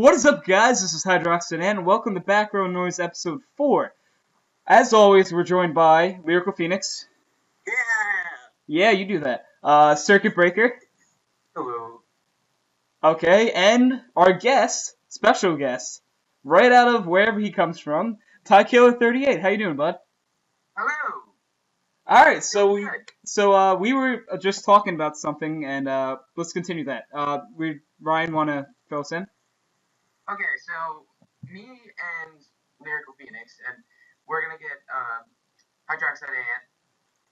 What is up, guys? This is TyKiller38, and welcome to Background Noise Episode 4. As always, we're joined by Lyrical Phoenix. Yeah! Yeah, you do that. Circuit Breaker. Hello. Okay, and our guest, special guest, right out of wherever he comes from, TyKiller38. How you doing, bud? Hello! Alright, so we were just talking about something, and let's continue that. Ryan, wanna fill us in? Okay, so me and Lyrical Phoenix, and we're gonna get TyKiller38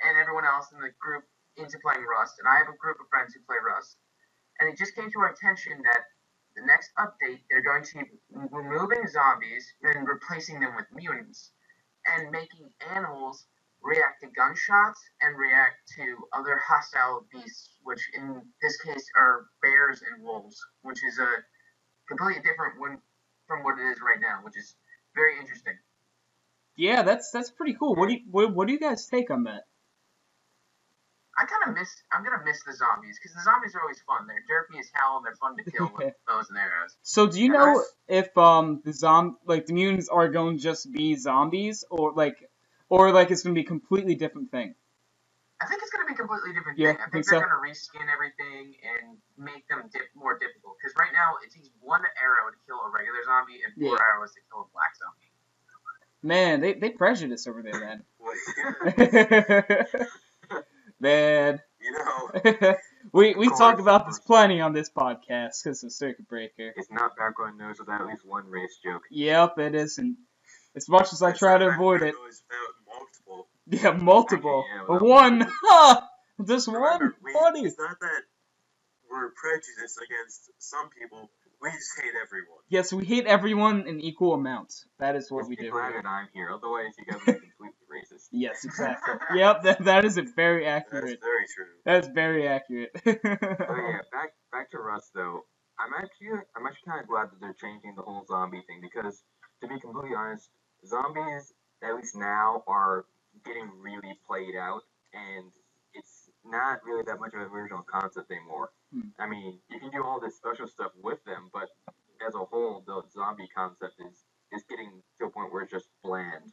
and everyone else in the group into playing Rust, and I have a group of friends who play Rust. And it just came to our attention that the next update, they're going to be removing zombies and replacing them with mutants, and making animals react to gunshots and react to other hostile beasts, which in this case are bears and wolves, which is a completely different one from what it is right now, which is very interesting. Yeah, that's pretty cool. What do you guys take on that? I'm gonna miss the zombies, because the zombies are always fun. They're derpy as hell and they're fun to kill with bows and arrows. So do you know if the mutants are going to just be zombies, or it's gonna be a completely different thing? I think it's going to be a completely different Yeah, thing. I think think they're so. going to reskin everything and make them more difficult. Because right now, it takes one arrow to kill a regular zombie and four arrows to kill a black zombie. Man, they prejudice over there, man. Well, Man. you know. we talk about this plenty on this podcast because of Circuit Breaker. It's not background noise without at least one race joke. Yep, it isn't. As much as I try to avoid it. Multiple. Yeah, multiple. Actually, one. Ha! Just Remember, one. Funny. It's not that we're prejudiced against some people. We just hate everyone. Yes, we hate everyone in equal amounts. That is what we do. Glad that I'm here. Otherwise, you guys would be completely racist. Yes, exactly. Yep, that is very accurate. That's very true. That's very accurate. Oh yeah, back to Rust though. I'm actually kind of glad that they're changing the whole zombie thing, because to be completely honest, zombies at least now are getting really played out, and it's not really that much of an original concept anymore. I mean, you can do all this special stuff with them, but as a whole, the zombie concept is getting to a point where it's just bland.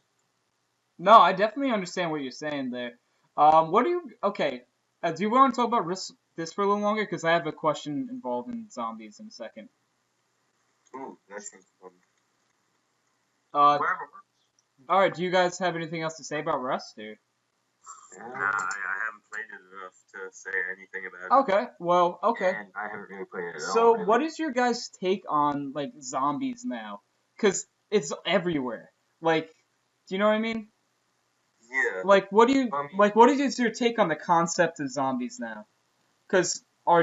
No, I definitely understand what you're saying there. Okay, do you want to talk about this for a little longer? Because I have a question involving zombies in a second. Ooh, that's fun. Alright, do you guys have anything else to say about Rust, or? Nah, I haven't played it enough to say anything about it. Okay, well, okay. And I haven't really played it at all. So, really. what is your guys' take on, zombies now? Because it's everywhere. Do you know what I mean? Yeah. What is your take on the concept of zombies now? Do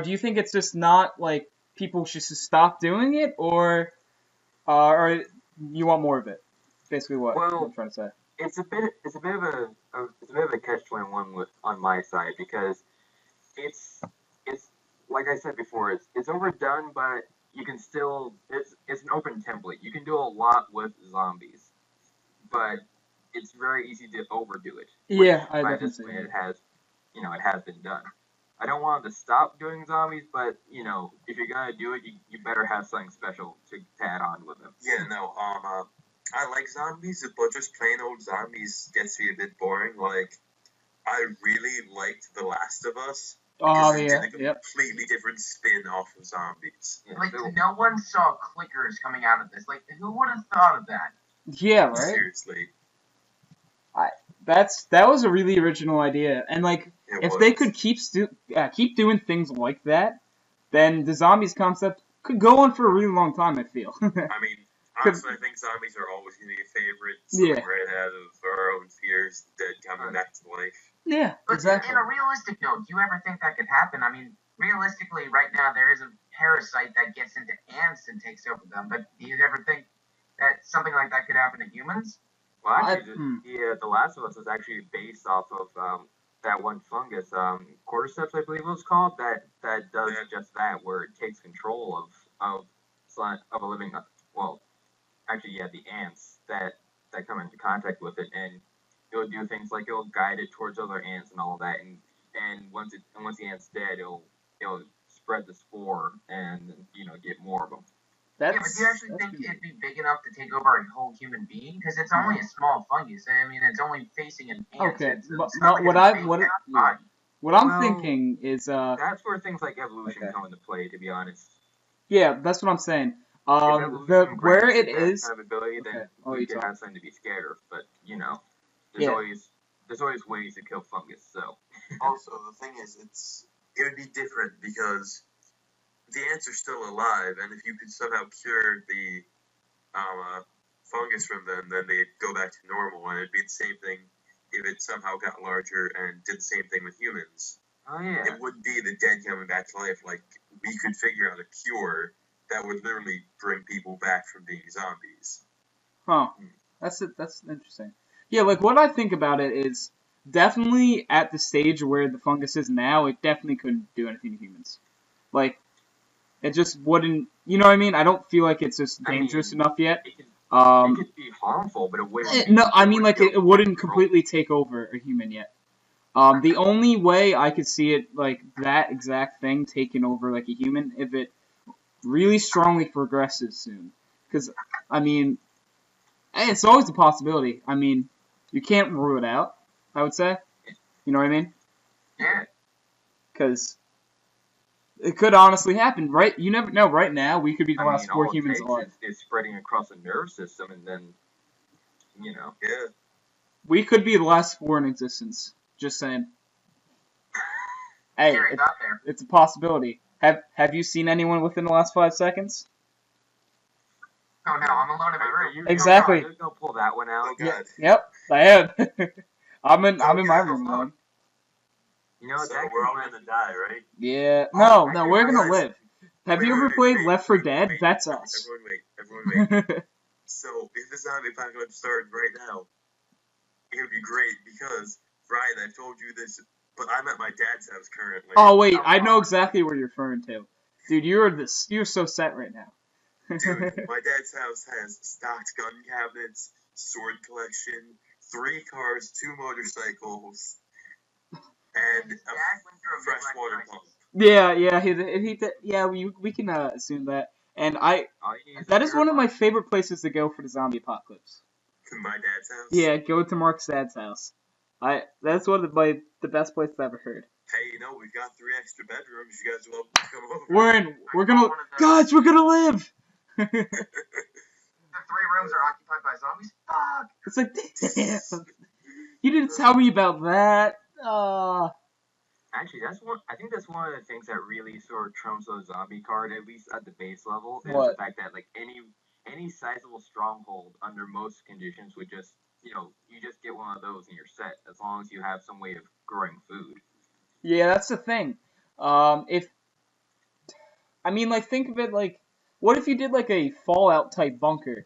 you think it's just not, people should just stop doing it, or you want more of it? Basically what I'm trying to say. It's a bit of a catch-21 on my side, because it's like I said before, it's overdone, but you can still it's an open template. You can do a lot with zombies, but it's very easy to overdo it. Yeah, I definitely see it has been done. I don't want them to stop doing zombies, but if you're gonna do it, you better have something special to add on with them. Yeah, no, I like zombies, but just plain old zombies gets to be a bit boring. I really liked The Last of Us. Oh, It yeah, did a completely different spin off of zombies. Yeah, no one saw clickers coming out of this. Who would have thought of that? Yeah, right? Seriously. That was a really original idea, and if they could keep doing things like that, then the zombies concept could go on for a really long time, I feel. I mean, honestly, I think zombies are always going to be a favorite. Something right out of our own fears, dead coming back to life. Yeah, but exactly. In a realistic note, do you ever think that could happen? I mean, realistically, right now there is a parasite that gets into ants and takes over them, but do you ever think that something like that could happen to humans? Well, actually, The Last of Us is actually based off of that one fungus, cordyceps, I believe it was called, that does just that, where it takes control of a living, the ants that come into contact with it, and it'll do things like it'll guide it towards other ants and all that, and once the ant's dead, it'll spread the spore and get more of them. That's Yeah, but do you actually that's think pretty it'd be big enough to take over a whole human being? Because it's only a small fungus. I mean, it's only facing an ant. okay. It's But not like what it's a I big what ant yeah. body. What I'm Well, thinking is That's where things like evolution Okay. come into play, to be honest. yeah, that's what I'm saying. If The evolution where grants it it that is. kind of ability, Okay. then Oh, we you could talk. have something to be scared of. But there's Yeah. always ways to kill fungus. So Also, the thing is, it would be different because the ants are still alive, and if you could somehow cure the fungus from them, then they'd go back to normal, and it'd be the same thing if it somehow got larger and did the same thing with humans. oh yeah, It wouldn't be the dead coming back to life. Like, we could figure out a cure that would literally bring people back from being zombies. Huh. That's interesting. Yeah, like what I think about it is definitely at the stage where the fungus is now, it definitely couldn't do anything to humans. Like it just wouldn't. You know what I mean? I don't feel like it's just I dangerous mean, enough yet. it Um, could be harmful, but it wouldn't be. no, I mean like kill it wouldn't people. completely take over a human yet. The only way I could see it like that exact thing taking over like a human if it really strongly progresses soon. Because I mean, it's always a possibility. I mean, you can't rule it out. I would say, you know what I mean? Yeah. Because it could honestly happen, right? You never know. Right now, we could be the I last mean, 4 all it humans takes alive. is spreading across the nervous system, and then Yeah. We could be the last 4 in existence. Just saying. Hey, Scary thought there. it's a possibility. Have you seen anyone within the last 5 seconds? Oh no, I'm alone in my Are room. you Exactly. You're gonna pull that one out. Oh god. Yep, I have. I'm in my yeah, room alone. alone. You know, So that we're all could gonna die, right? Yeah. Oh, No, I we're can gonna realize- live. Have Wait, you ever wait, played wait, Left 4 wait, Dead? wait. That's us. Everyone wait. So, if the zombie apocalypse started right now, it would be great because, Brian, I've told you this, but I'm at my dad's house currently. Oh wait, Oh, I know God. exactly what you're referring to. Dude, you're so set right now. Dude, my dad's house has stocked gun cabinets, sword collection, 3 cars, 2 motorcycles, and Dad a went through a fresh midlife water crisis. pump. Yeah, we can assume that. And all you need is a that is one of my purifier. favorite places to go for the zombie apocalypse. My dad's house. Yeah, go to Mark's dad's house. That's one of the best places I've ever heard. Hey, we've got 3 extra bedrooms. You guys will come over. We're gonna, one of those. guys, we're gonna live. The 3 rooms are occupied by zombies. Fuck. It's like, damn, you didn't tell me about that. Actually, I think that's one of the things that really sort of trumps the zombie card, at least at the base level, is What? the fact that like any sizable stronghold under most conditions would just you just get one of those and you're set as long as you have some way of growing food. Yeah, that's the thing. Think of it like, what if you did like a Fallout type bunker?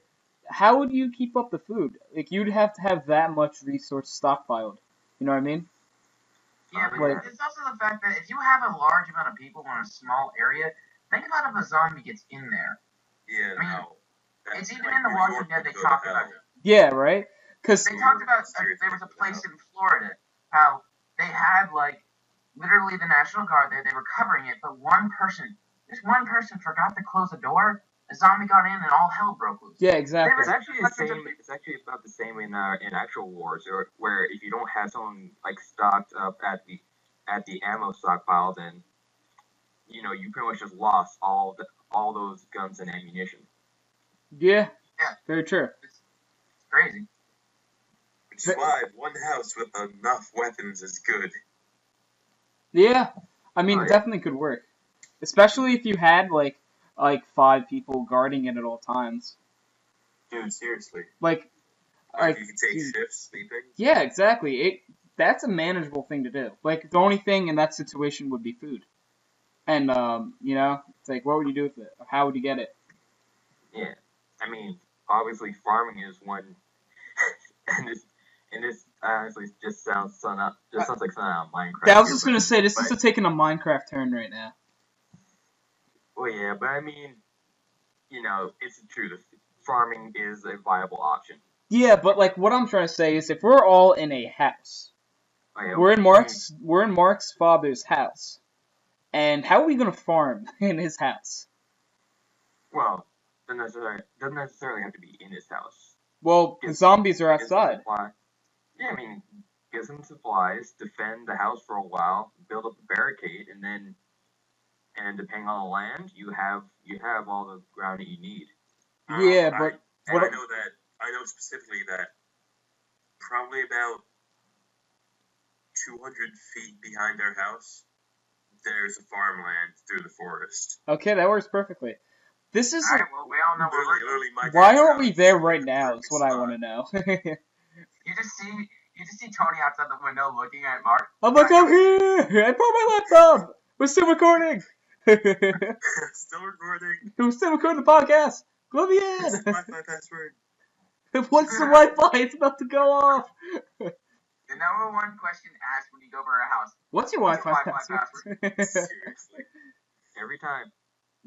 How would you keep up the food? Like, you'd have to have that much resource stockpiled. You know what I mean? Yeah, but Like- it's also the fact that if you have a large amount of people in a small area, think about if a zombie gets in there. Yeah, I mean, no. That's It's even like in The New Walking York Dead would they go to talked hell. about it. Yeah, right? Because They talked about there was a place in Florida how they had like literally the National Guard there. They were covering it, but just one person forgot to close the door. A zombie got in and all hell broke loose. yeah, exactly. It's actually the same. It's actually about the same in actual wars, where if you don't have someone like stocked up at the ammo stockpile, then you pretty much just lost all those guns and ammunition. Yeah. Yeah. Very true. It's crazy. Which is why one house with enough weapons is good. Yeah. I mean, Oh, it yeah. definitely could work. Especially if you had like 5 people guarding it at all times. Dude, seriously. Like You can take geez. shifts sleeping. Yeah, exactly. That's a manageable thing to do. Like, the only thing in that situation would be food. And it's like, what would you do with it? How would you get it? Yeah, I mean, obviously farming is one, and this honestly just sounds like something out of Minecraft. Yeah, I was here, just but- gonna say, this is taking a Minecraft turn right now. Well, yeah, but I mean, it's the truth. Farming is a viable option. Yeah, but like, what I'm trying to say is, if we're all in a house, Oh, yeah, we're in Mark's father's house, and how are we gonna farm in his house? Well, doesn't necessarily have to be in his house. Well, the Get- zombies are Get some outside. supply. Yeah, I mean, get some supplies, defend the house for a while, build up a barricade, and depending on the land, you have all the ground that you need. Yeah, I, but and what? I know specifically that probably about 200 feet behind our house, there's a farmland through the forest. Okay, that works perfectly. This is. Alright, well, we all know where we're Literally, my Why dad's aren't we house there is right the now? perfect Is what I spot. want to know. You just see Tony outside the window looking at Mark. I'm like, I'm here! I brought my laptop! We're still recording! Still recording. We're still recording the podcast! Let me This is in! my password. What's the Wi-Fi? It's about to go off! The number one question asked when you go over our house. What's your What's your Wi-Fi Wi-Fi password? Seriously. Every time.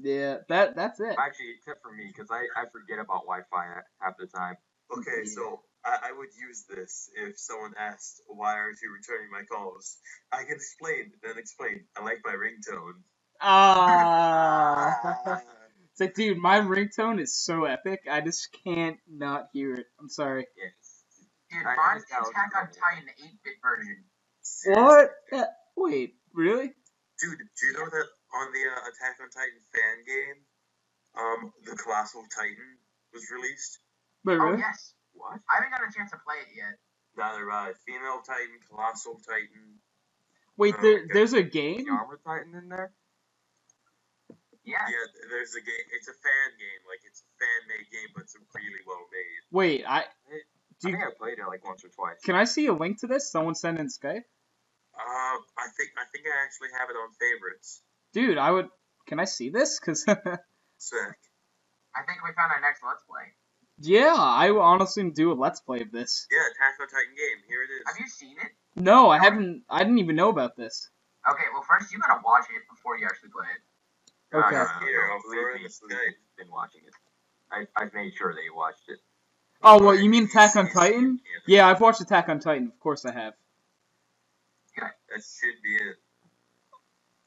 Yeah, that's it. Actually, except for me, because I forget about Wi-Fi half the time. Okay, so I would use this if someone asked, why aren't you returning my calls? I can explain. I like my ringtone. Ah. It's like, dude, my ringtone is so epic, I just can't not hear it. I'm sorry. Yes. Dude, I mine's the understand Attack on what Titan 8-bit version. What? Wait, really? Dude, do you know that on the Attack on Titan fan game, the Colossal Titan was released? Wait, Oh, really? yes. What? I haven't got a chance to play it yet. Neither have I. Female Titan, Colossal Titan. Wait, there's a game? The Armor Titan in there? Yeah. Yeah, there's a game. It's a fan game. Like, it's a fan-made game, but it's really well made. Wait, I think I played it like once or twice. can I see a link to this? Someone send in Skype? I think I actually have it on favorites. Dude, can I see this? Cause Sick. I think we found our next Let's Play. yeah, I honestly do a Let's Play of this. Yeah, Attack on Titan game. Here it is. Have you seen it? No, I didn't even know about this. Okay, well, first you gotta watch it before you actually play it. Okay. Here, I'll Believe throw in me, the Skype. been watching it. I've made sure they watched it. Oh, what, you mean Attack on Titan? Yeah, I've watched Attack on Titan, of course I have. That should be it.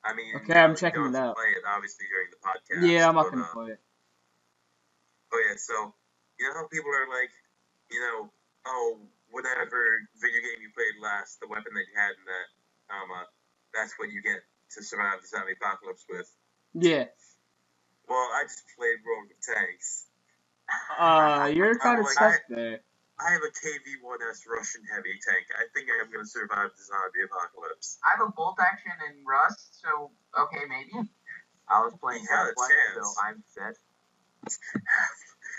I mean, Okay, I'm you checking don't it out. play it, obviously, during the podcast. Yeah, I'm not but, gonna play it. Oh, yeah, so, you know how people are like, oh, whatever video game you played last, the weapon that you had in that, that's what you get to survive the zombie apocalypse with. Yeah. Well, I just played World of Tanks. You're kind of like, stuck there. I have a KV-1S Russian heavy tank. I think I'm going to survive the zombie apocalypse. I have a bolt action in Rust, so okay, maybe. I was playing You got a Half-Life, chance. so I'm set.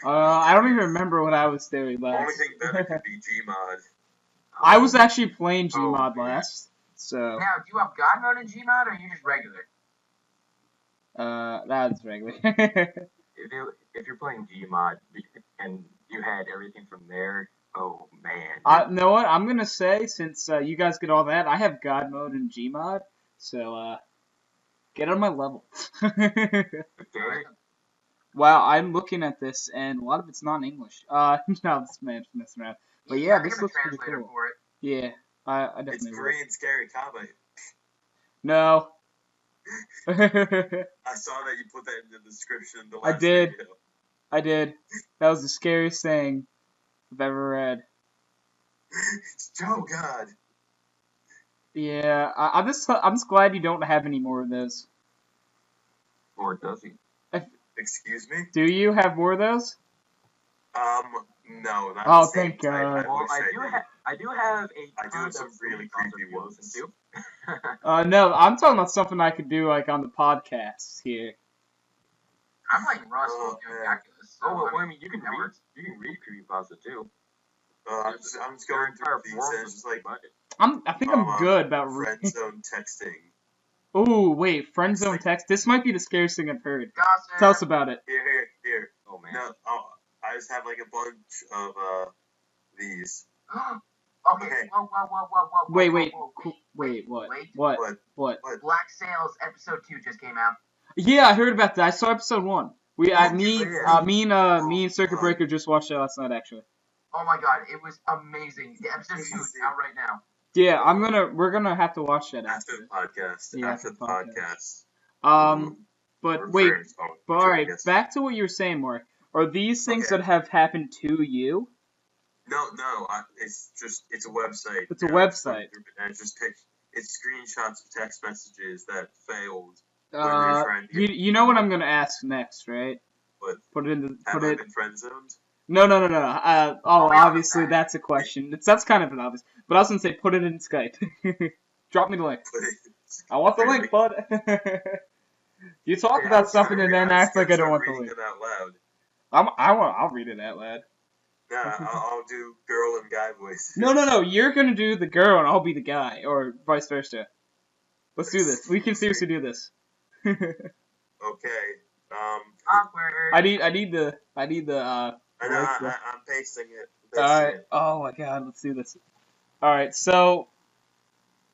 I don't even remember what I was doing The only last. thing better could be Gmod. I was actually playing Oh, Gmod man. last, so Now, do you have God mode in Gmod, or are you just regular? that's regular. If you're playing Gmod and you had everything from there, oh man. You know what? I'm gonna say, since you guys get all that, I have God mode in Gmod, so get on my level. Okay. Wow, I'm looking at this, and a lot of it's not in English. No, this man's messing around. But yeah, I think this I'm a looks pretty translator cool. for it. Yeah, I It's definitely will. Korean scary comic. No. I saw that you put that in the description of the last did. video. I did. That was the scariest thing I've ever read. Oh God. Yeah, I'm just glad you don't have any more of those. Or does he? Excuse me? Do you have more of those? No, not Oh, the same thank type. God. Well, wish I did. do have I do have some really creepy ones. Too. No, I'm talking about something I could do like on the podcast here. I'm playing Rust Oh, while doing man. calculus. So, Oh, well, I mean, you can that read. works. You can read creepypasta too. I'm just going through these, and it's just like I think I'm good about friend reading. zone texting. Ooh, wait, friend zone text. This might be the scariest thing I've heard. Gossip. Tell us about it. Here. Oh man. No, I just have like a bunch of these. Okay. Okay. Whoa. Wait, what? Wait. What? Black Sails episode 2 just came out. Yeah, I heard about that. I saw episode 1. Me Yeah. and Circuit Breaker just watched it last night, actually. Oh my god, it was amazing. The episode 2 is out right now. Yeah, we're gonna have to watch that After the podcast. Yeah, after the podcast. But wait, but alright, back to what you were saying, Mark. Are these things Okay. that have happened to you? No, it's a website. It's a and I just website. went through it, and it's screenshots of text messages that failed when they're trying to get. You know what I'm gonna ask next, right? But Put it in the have I been friend zoned? No. Obviously that. that's a question. That's kind of an obvious. But I was gonna say put it in Skype. Drop me the link. I want the link, bud. You talk Yeah, about something and then act like I don't want the reading link. them out loud. I'll read it out loud. Nah, I'll do girl and guy voices. No. You're gonna do the girl and I'll be the guy, or vice versa. Let's do this. We can seriously do this. Okay. Awkward. I need the. I know. I'm pasting it. Alright. Oh my god. Let's do this. Alright. So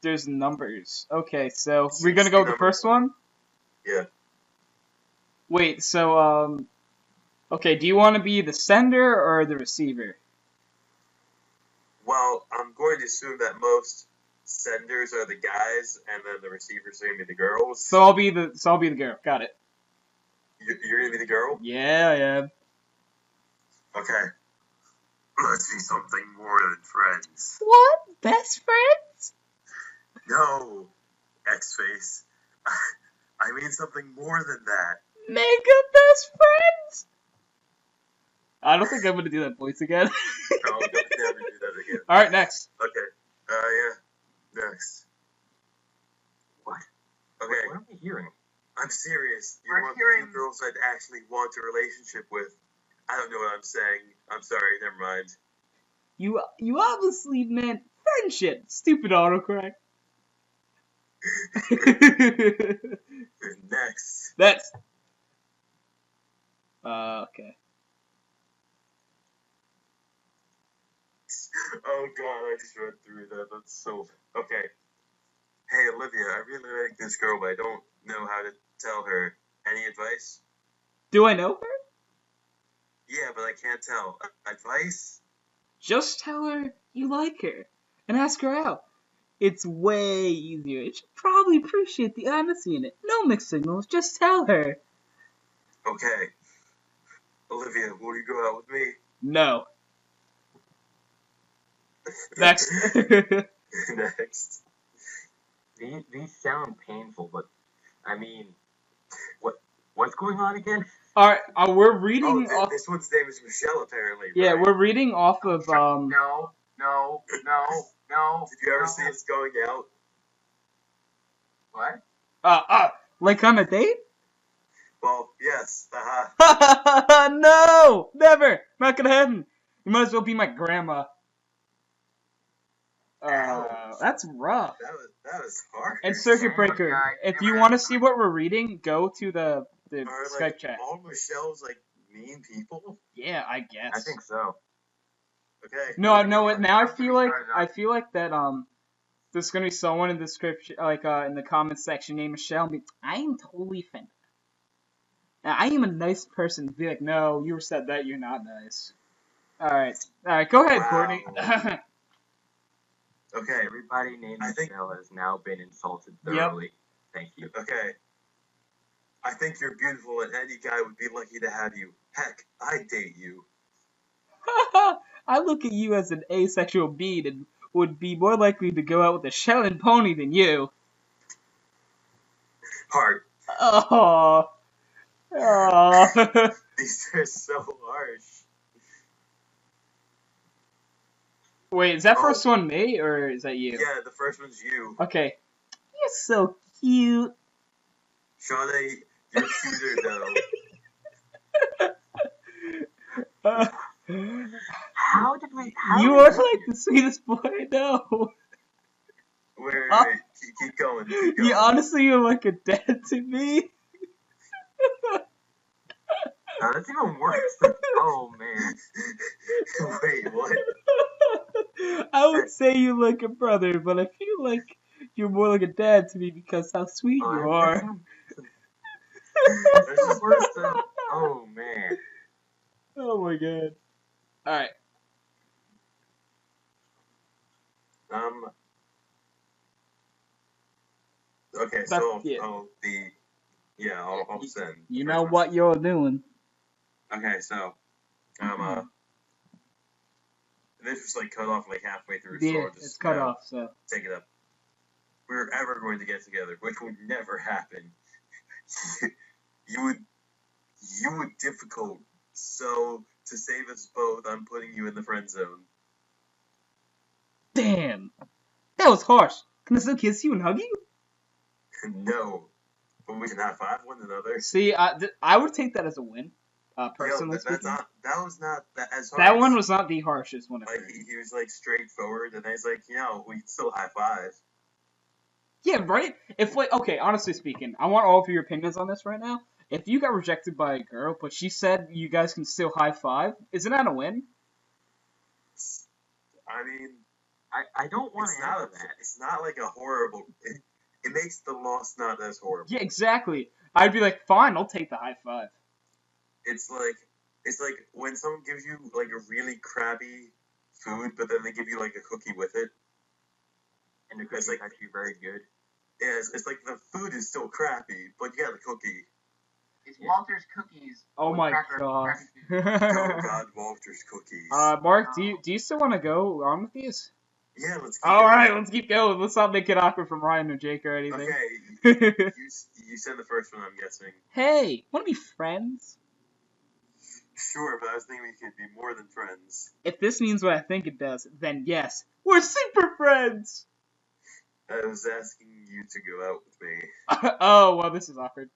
there's numbers. Okay. So we're gonna go with the first one. Yeah. Wait. So Okay. Do you want to be the sender or the receiver? Well, I'm going to assume that most senders are the guys, and then the receivers are going to be the girls. So I'll be the girl. Got it. You're going to be the girl? Yeah, I am. Okay. Let's be something more than friends. What? Best friends? No, X-Face. I mean something more than that. Mega best friends? I don't think I'm gonna do that voice again. No, don't never do that again. Alright, next. Okay. Yeah. Next. What? Okay. What are we hearing? I'm serious. You're We're one of the hearing- few girls I'd actually want a relationship with. I don't know what I'm saying. I'm sorry. Never mind. You obviously meant friendship. Stupid autocorrect. Next. Next. Okay. Oh god, I just read through that. That's so... Okay. Hey, Olivia, I really like this girl, but I don't know how to tell her. Any advice? Do I know her? Yeah, but I can't tell. Advice? Just tell her you like her and ask her out. It's way easier. And she'll probably appreciate the honesty in it. No mixed signals. Just tell her. Okay. Olivia, will you go out with me? No. Next. Next. These sound painful, but I mean, what's going on again? Alright, we're reading Oh, off... this one's name is Michelle, apparently. Yeah, right? we're reading off of, No. Did you ever see us going out? What? like on a date? Well, yes. Haha. No! Never! Not gonna happen. You might as well be my grandma. Ouch. That's rough. That was hard. And Circuit Breaker, Yeah, if you want to see what we're reading, go to the Are Skype like chat. all Michelle's like mean people? Yeah, I guess. I think so. Okay. No, now I feel like that there's gonna be someone in the description, like in the comments section named Michelle. And be, I am totally offended. Now, I am a nice person. Be like, no, you said that. You're not nice. All right, go ahead, Wow. Courtney. Okay. Everybody named I think- Michelle has now been insulted Yep. thoroughly. Thank you. Okay. I think you're beautiful, and any guy would be lucky to have you. Heck, I'd date you. I look at you as an asexual being and would be more likely to go out with a Shetland pony than you. Heart. Oh. These are so harsh. Wait, is that Oh. first one me or is that you? Yeah, the first one's you. Okay. You're so cute. Shawnee, you're cuter though. How did we? How You did are we- like the sweetest boy I know. Wait. Keep going. Keep going. You honestly are like a dad to me. No, that's even worse. Oh man. Wait, what? I would say you like a brother, but I feel like you're more like a dad to me because how sweet you That's are. even worse than. Oh man. Oh my god. Alright. Okay, That's- so yeah. I'll send. You know what you're doing. Okay, so this was like cut off like halfway through, so Yeah, I'll just it's cut off. So take it up. We're ever going to get together, which would never happen. you would difficult. So to save us both, I'm putting you in the friend zone. damn, that was harsh. Can I still kiss you and hug you? No, but we can high five one another. See, I would take that as a win. Personally Yo, speaking. that was not as harsh. That one was not the harshest one. Like he was like straightforward, and he's like, we can still high five. Yeah, right? If, like, okay, honestly speaking, I want all of your opinions on this right now. If you got rejected by a girl, but she said you guys can still high five, isn't that a win? I mean, I don't want to answer that. It's not like a horrible. It makes the loss not as horrible. Yeah, exactly. I'd be like, fine, I'll take the high five. It's like when someone gives you like a really crappy food, but then they give you like a cookie with it. And the cookie's like, actually very good. Yeah, it's like the food is still crappy, but you got the cookie. It's Walter's cookies. Oh my god. Oh god, Walter's cookies. Mark, do you still want to go on with these? Yeah, let's keep All going. right, let's keep going. Let's not make it awkward from Ryan or Jake or anything. Okay, you said the first one, I'm guessing. Hey, want to be friends? Sure, but I was thinking we could be more than friends. If this means what I think it does, then yes, we're super friends! I was asking you to go out with me. Oh, well, this is awkward.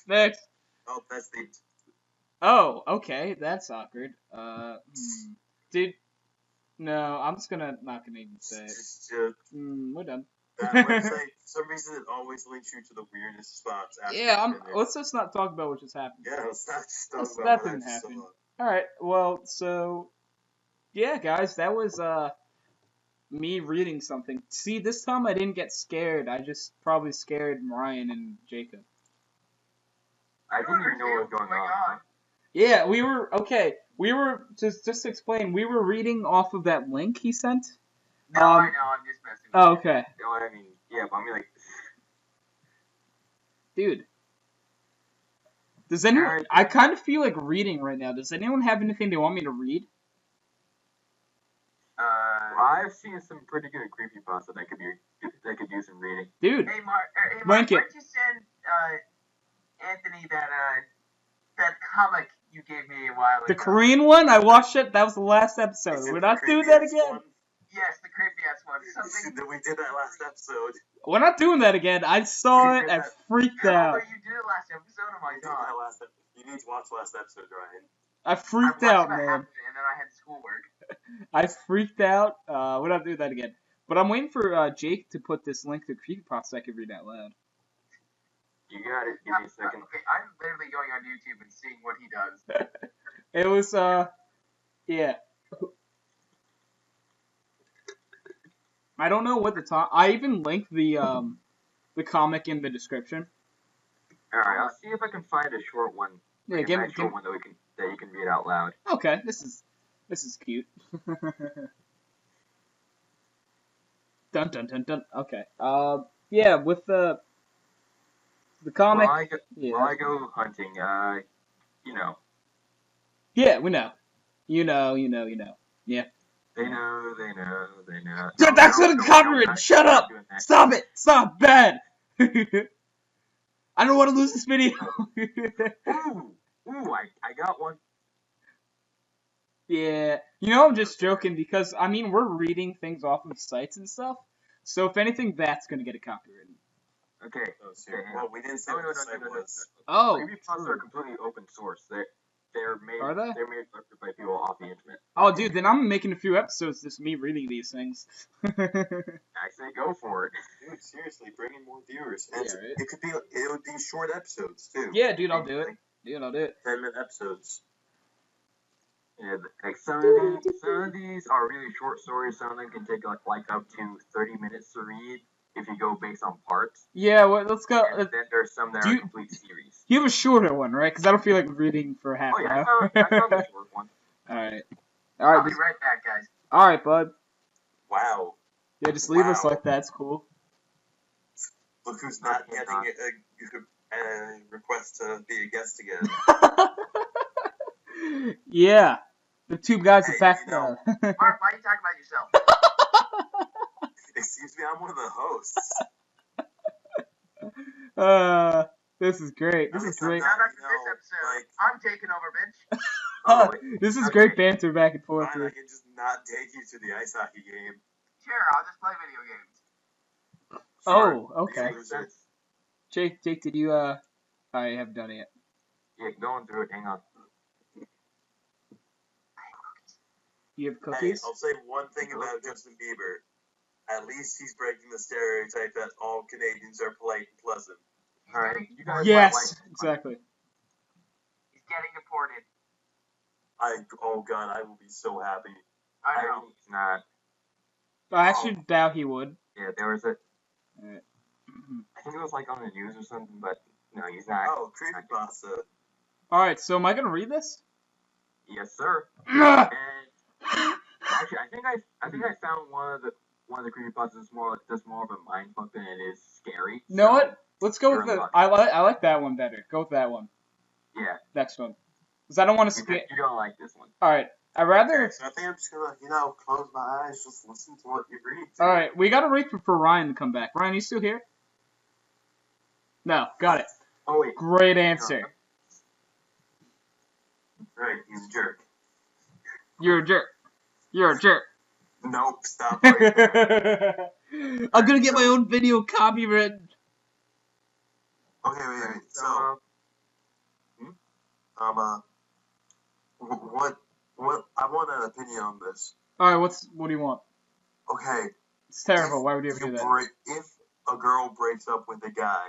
Next. Oh, that's the... Oh, okay, that's awkward. Dude, no, I'm just not gonna even say it. We're done. That website, for some reason, it always links you to the weirdest spots. Yeah, let's just not talk about what just happened. Yeah, let's not just talk about that what didn't I just happen. saw. Alright, well, so, yeah, guys, that was, me reading something. See, this time I didn't get scared. I just probably scared Ryan and Jacob. I didn't even know what was going on. Yeah, we were, just to explain, we were reading off of that link he sent. No, I know, I'm just messing with Oh, you. okay. You know what I mean? Yeah, but I mean, like... Dude. Does anyone... I kind of feel like reading right now. Does anyone have anything they want me to read? Well, I've seen some pretty good creepypasta that could use some reading. Dude. Hey, Mark, Link it. why don't you send Anthony that comic you gave me a while ago? The Korean one? I watched it. That was the last episode. We're not doing that again. One? Yes, the creepy ass one. Something. We did that last episode. We're not doing that again. I saw it and freaked No, out. but you did it last episode. Oh my god. You need to watch last episode, Ryan. I freaked I out, watched about half man. of it, and then I had schoolwork. I freaked out. We're not doing that again. But I'm waiting for Jake to put this link to creepypasta so I can read out loud. You got it. Give me a second. Okay, I'm literally going on YouTube and seeing what he does. It was, yeah. I don't know what the top... I even linked the comic in the description. Alright, I'll see if I can find a short one. Yeah, Like a short one that you can read out loud. Okay, this is cute. Dun dun dun dun. Okay. Yeah, with the comic. While I go hunting, you know. Yeah, we know. You know. Yeah. They know. Dude, that's gonna cover it. Shut up. Stop it. Stop. Bad. I don't want to lose this video. Ooh, I got one. Yeah, I'm just joking because, I mean, we're reading things off of sites and stuff, so if anything, that's gonna get a copyrighted. Okay. Well, we didn't say what the site was. Oh, creepypastas are completely open source. They're made. Are they? They're made by people off the internet. Oh, dude, then I'm making a few episodes just me reading these things. I say go for it. Dude, seriously, bring in more viewers. And Yeah, right? it would be short episodes too. Yeah, dude, I'll do it. 10-minute episodes. Yeah, like some of these are really short stories. Some of them can take like up to 30 minutes to read if you go based on parts. Yeah, well, let's go. And then there's some that are complete series. You have a shorter one, right? Because I don't feel like reading for half an hour. I found the short one. Alright. I'll be right back, guys. Alright, bud. Wow. Yeah, just leave us like that. It's cool. Look who's not getting and request to be a guest again. Yeah. The two guys Hey, are back you know- there. Mark, why are you talking about yourself? Excuse me, I'm one of the hosts. This is great. This At is least I'm great. Now not, back to you this know, episode. like, I'm taking over, bitch. Oh, wait. This is Okay. great banter back and forth fine, I here. can just not take you to the ice hockey game. Sure, I'll just play video games. Sure, Oh, okay. you loser. Jake, did you, I haven't done it yet. Yeah, going through it. Hang on. You have Hey, cookies? I'll say one thing about Justin Bieber. At least he's breaking the stereotype that all Canadians are polite and pleasant. He's All right, getting you guys Yes, might like. exactly. He's getting deported. Oh god, I will be so happy. I know. He's not. I actually doubt he would. Yeah, there was a. Mhm. I think it was like on the news or something, but no, he's not. Oh, creepypasta. Alright, so am I gonna read this? Yes, sir. Ugh! And actually, I think I found one of the creepypastas that's more of a mindfuck than it is scary. You know so, what? Let's go with You're in the. luck. I like that one better. Go with that one. Yeah, Next one. Because I don't want to you're, skip. you're gonna like this one. Alright, I'd rather. Okay, so I think I'm just gonna, close my eyes, just listen to what you read. Alright, we gotta wait for Ryan to come back. Ryan, you still here? No, got it. Oh wait. Great answer. Right, he's a jerk. You're a jerk. You're a jerk. Nope, stop right there. I'm gonna get my own video copywritten. Okay, wait. So, what, I want an opinion on this. Alright, what do you want? Okay. It's terrible. Why would you ever do that? If a girl breaks up with a guy,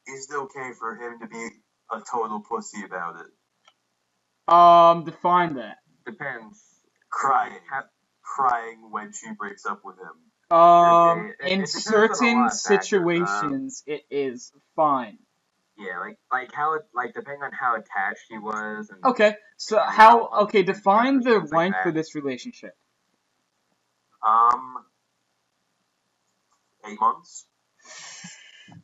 is it okay for him to be a total pussy about it? Define that. Depends. Crying when she breaks up with him. Okay, it In depends on a certain lot of factors. situations, it is fine. Yeah, like how depending on how attached he was. And Okay, so define the things like length that. of this relationship. 8 months.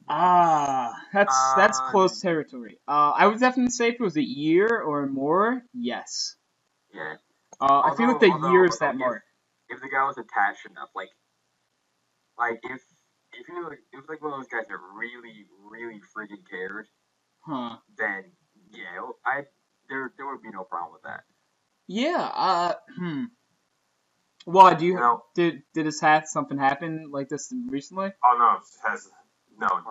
That's close territory. I would definitely say if it was a year or more, yes. Yeah. I feel like the year is that although mark. If the guy was attached enough, like if like one of those guys that really freaking cared, then yeah, there would be no problem with that. Yeah. Why do you? No. Did something happen like this recently? Oh no,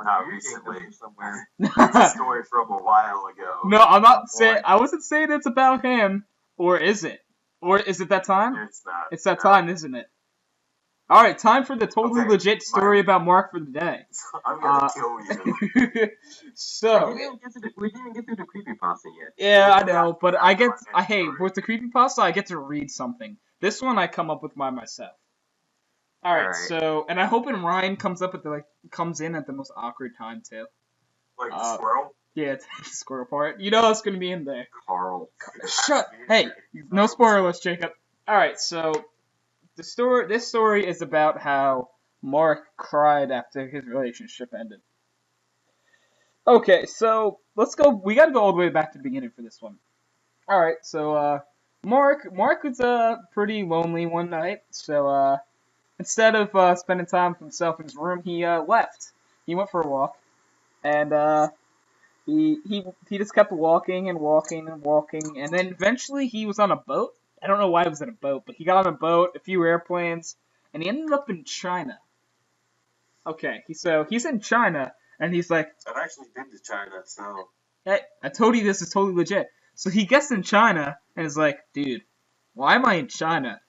not Or recently. Somewhere. It's a story from a while ago. No, I'm not saying. I wasn't saying it's about him, or is it? Or is it that time? It's not. It's that time, isn't it? All right, time for the totally Okay, legit story about Mark for the day. I'm gonna kill you. So. We didn't get through the creepypasta yet. Yeah, I know, but hey, with the creepypasta, I get to read something. This one I come up with by myself. Alright, so, and I hope Ryan comes in at the most awkward time, too. Like the squirrel? Yeah, it's the squirrel part. You know it's gonna be in there. Carl. Hey, no spoilers, Jacob. Alright, so, this story is about how Mark cried after his relationship ended. Okay, so let's go. We gotta go all the way back to the beginning for this one. All right, so Mark was pretty lonely one night. So instead of spending time with himself in his room, he left. He went for a walk, and he just kept walking and walking and walking, and then eventually he was on a boat. I don't know why he was on a boat, but he got on a boat, a few airplanes, and he ended up in China. Okay, so he's in China. And he's like, I've actually been to China, so. Hey, I told you this is totally legit. So he gets in China and is like, dude, why am I in China?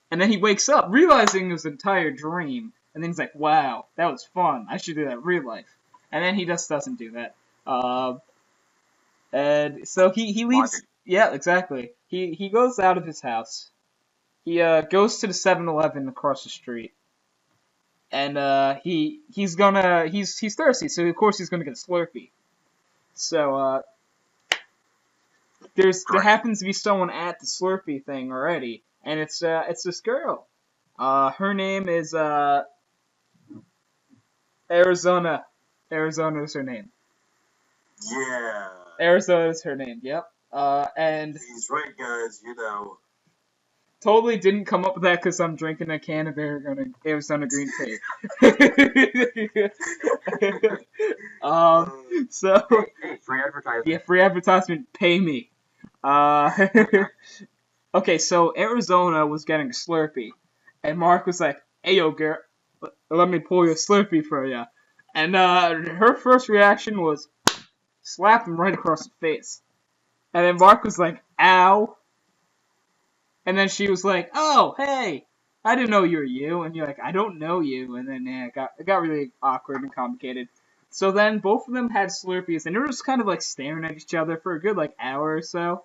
And then he wakes up realizing it was an entire dream. And then he's like, wow, that was fun. I should do that in real life. And then he just doesn't do that. And so he leaves. Yeah, exactly. He goes out of his house. He goes to the 7-Eleven across the street. And he's thirsty, so of course he's gonna get a Slurpee. So there happens to be someone at the Slurpee thing already, and it's this girl. Her name is Arizona. Arizona is her name. Yeah. Arizona is her name. Yep. And He's right, guys. You know. totally didn't come up with that because I'm drinking a can of Arizona green tea. So Hey, free advertising. yeah, free advertisement, pay me. Okay, so Arizona was getting a Slurpee, and Mark was like, "Hey, yo, girl, let me pull your Slurpee for you." And her first reaction was slap him right across the face. And then Mark was like, "Ow." And then she was like, "Oh, hey, I didn't know you were you." And you're like, "I don't know you." And then yeah, it got really awkward and complicated. So then both of them had Slurpees, and they were just kind of like staring at each other for a good like hour or so.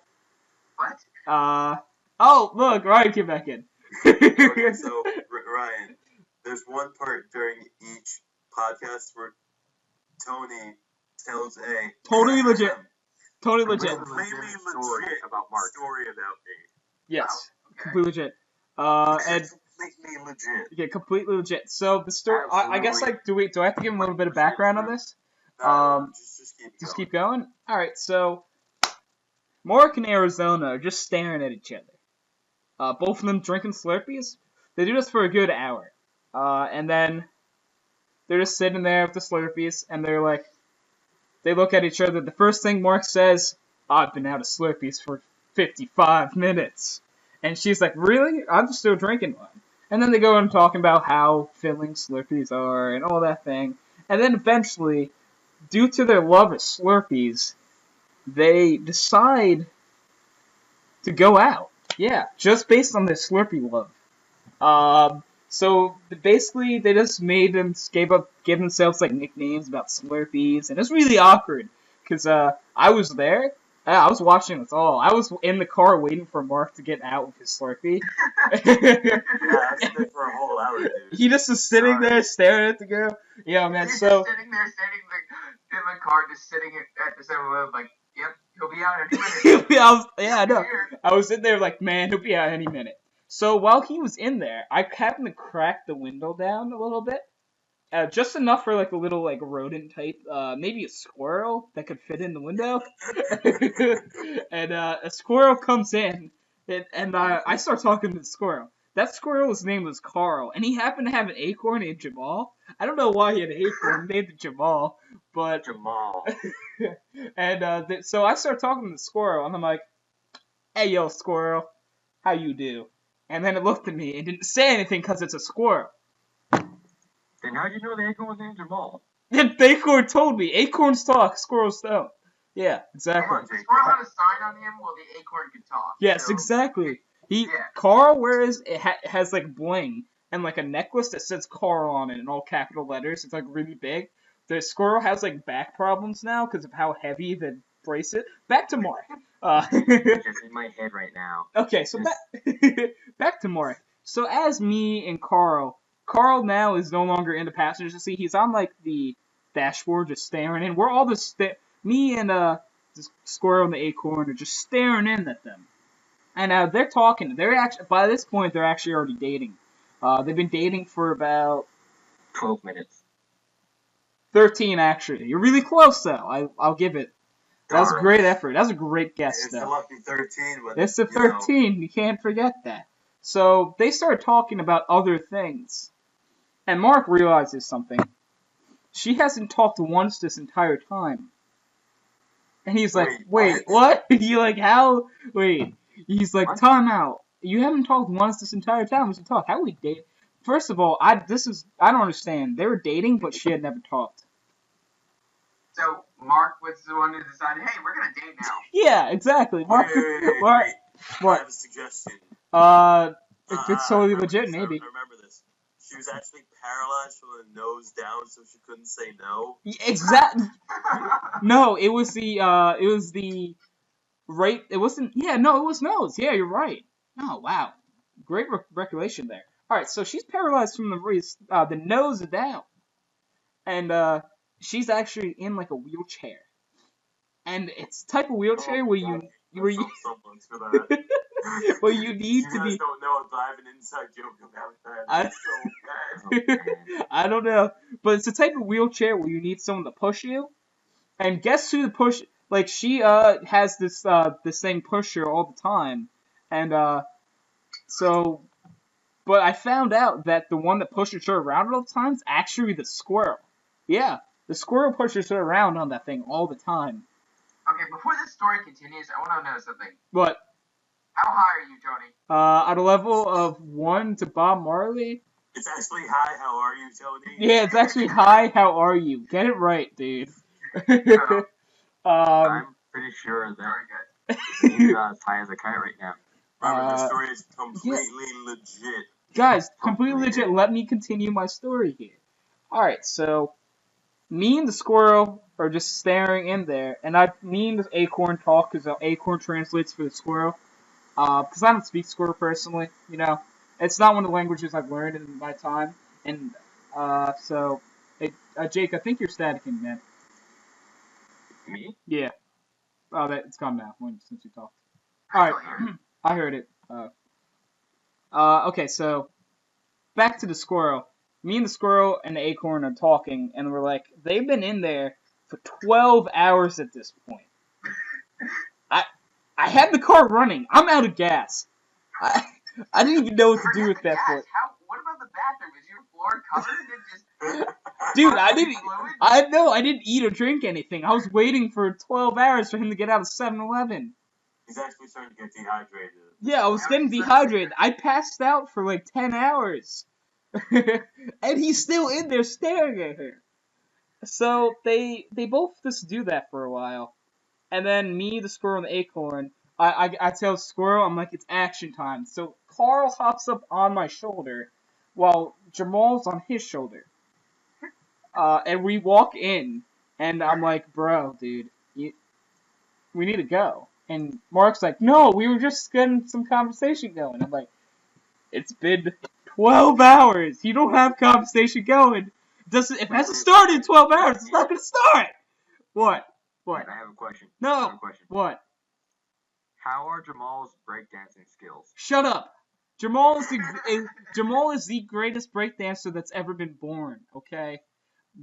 What? Oh, look, Ryan came back in. Okay, so Ryan, there's one part during each podcast where Tony tells a Totally legit. Totally legit. completely story legit about Mark. story about me. Yes, Okay. completely legit. And Completely legit. yeah, completely legit. So the story, I guess like, do I have to give him a little bit of background on this? No, just Keep going. All right, so Mark and Arizona are just staring at each other. Both of them drinking Slurpees. They do this for a good hour, and then they're just sitting there with the Slurpees, and they're like, they look at each other. The first thing Mark says, "I've been out of Slurpees for 55 minutes," and she's like, "Really? I'm still drinking one." And then they go on talking about how filling Slurpees are and all that thing, and then eventually, due to their love of Slurpees, they decide to go out. Yeah, just based on their Slurpee love. So basically, they just made them gave themselves like nicknames about Slurpees, and it's really awkward because I was there. I was watching this all. I was in the car waiting for Mark to get out with his Slurpee. Yeah, I was there for a whole hour, dude. He just was sitting there staring at the girl. Yeah, man. He's So just sitting there, in the car, just sitting at the 7-Eleven, like, yep, he'll be out any minute. I know. I was in there like, man, he'll be out any minute. So while he was in there, I happened to crack the window down a little bit, just enough for like a little like rodent type, maybe a squirrel that could fit in the window. And a squirrel comes in, and I start talking to the squirrel. That squirrel's name was Carl, and he happened to have an acorn named Jamal. I don't know why he had an acorn named Jamal, but Jamal. and so I start talking to the squirrel, and I'm like, "Hey, yo, squirrel, how you do?" And then it looked at me and didn't say anything because it's a squirrel. Then how'd you know the acorn was named Jamal? The acorn told me. Acorns talk, squirrels don't. Yeah, exactly. The squirrel had a sign on him while the acorn could talk. Yes, so, exactly. Yeah. Carl wears has like bling and like a necklace that says Carl on it in all capital letters. It's like really big. The squirrel has like back problems now because of how heavy the bracelet. Back to Mark. It's just in my head right now. Okay, so back to Mark. So as me and Carl now is no longer in the passenger seat. He's on like the dashboard, just staring in. We're all just me and the squirrel and the acorn are just staring in at them. And they're talking. They're actually by this point they're actually already dating. They've been dating for about 12 minutes. 13 actually. You're really close though. I'll give it. That was a great effort. That was a great guess It's though. the lucky 13. But, It's the 13. You can't forget that. So they started talking about other things. And Mark realizes something. She hasn't talked once this entire time. And he's like, wait, what? You're like, how? Wait. He's like, time out. You haven't talked once this entire time. We should talk. How we date? First of all, I don't understand. They were dating, but she had never talked. So Mark was the one who decided, hey, we're gonna date now. Yeah, exactly. Mark. I have a suggestion. If it's totally legit, maybe. I remember this. She was actually paralyzed from the nose down, so she couldn't say no. Exactly. No, it was the right. It wasn't. Yeah, no, it was nose. Yeah, you're right. Oh wow, great recollection there. All right, so she's paralyzed from the nose down, and she's actually in like a wheelchair, and it's the type of wheelchair where you for that. well, you need you to guys be. don't know if I have an inside joke about that. It's so bad. I don't know, but it's the type of wheelchair where you need someone to push you, And guess who push? Like she has this thing push her all the time, and so. But I found out that the one that pushes her around all the time is actually the squirrel. Yeah, the squirrel pushes her around on that thing all the time. Okay, before this story continues, I want to know something. But How high are you, Tony? at a level of 1 to Bob Marley. It's actually hi, how are you, Tony? Yeah, it's actually hi, how are you? Get it right, dude. I'm pretty sure that Very good. he's as high as a kite right now. Robert, the story is completely legit. Guys, completely legit. Let me continue my story here. Alright, so me and the squirrel are just staring in there, and me and the acorn talk because the acorn translates for the squirrel. Because I don't speak squirrel personally, you know. It's not one of the languages I've learned in my time, and Jake, I think you're staticking, man. Me? Yeah. Oh, it's gone now since you talked. Alright, I heard it. Okay, so back to the squirrel. Me and the squirrel and the acorn are talking, and we're like, they've been in there for 12 hours at this point. I had the car running. I'm out of gas. I didn't even know what to do with that point. What about the bathroom? Is your floor covered? Dude, I didn't eat or drink anything. I was waiting for 12 hours for him to get out of 7-Eleven. He's actually starting to get dehydrated. Yeah, I was getting dehydrated. I passed out for like 10 hours. And he's still in there staring at her. So they both just do that for a while. And then me, the squirrel, and the acorn, I tell Squirrel, I'm like, it's action time. So Carl hops up on my shoulder while Jamal's on his shoulder. And we walk in, and I'm like, bro, dude, we need to go. And Mark's like, no, we were just getting some conversation going. I'm like, it's been 12 hours. You don't have conversation going. If it hasn't started in 12 hours, it's not going to start. What? I have a question. No. What? How are Jamal's breakdancing skills? Shut up. Jamal is the greatest breakdancer that's ever been born. Okay.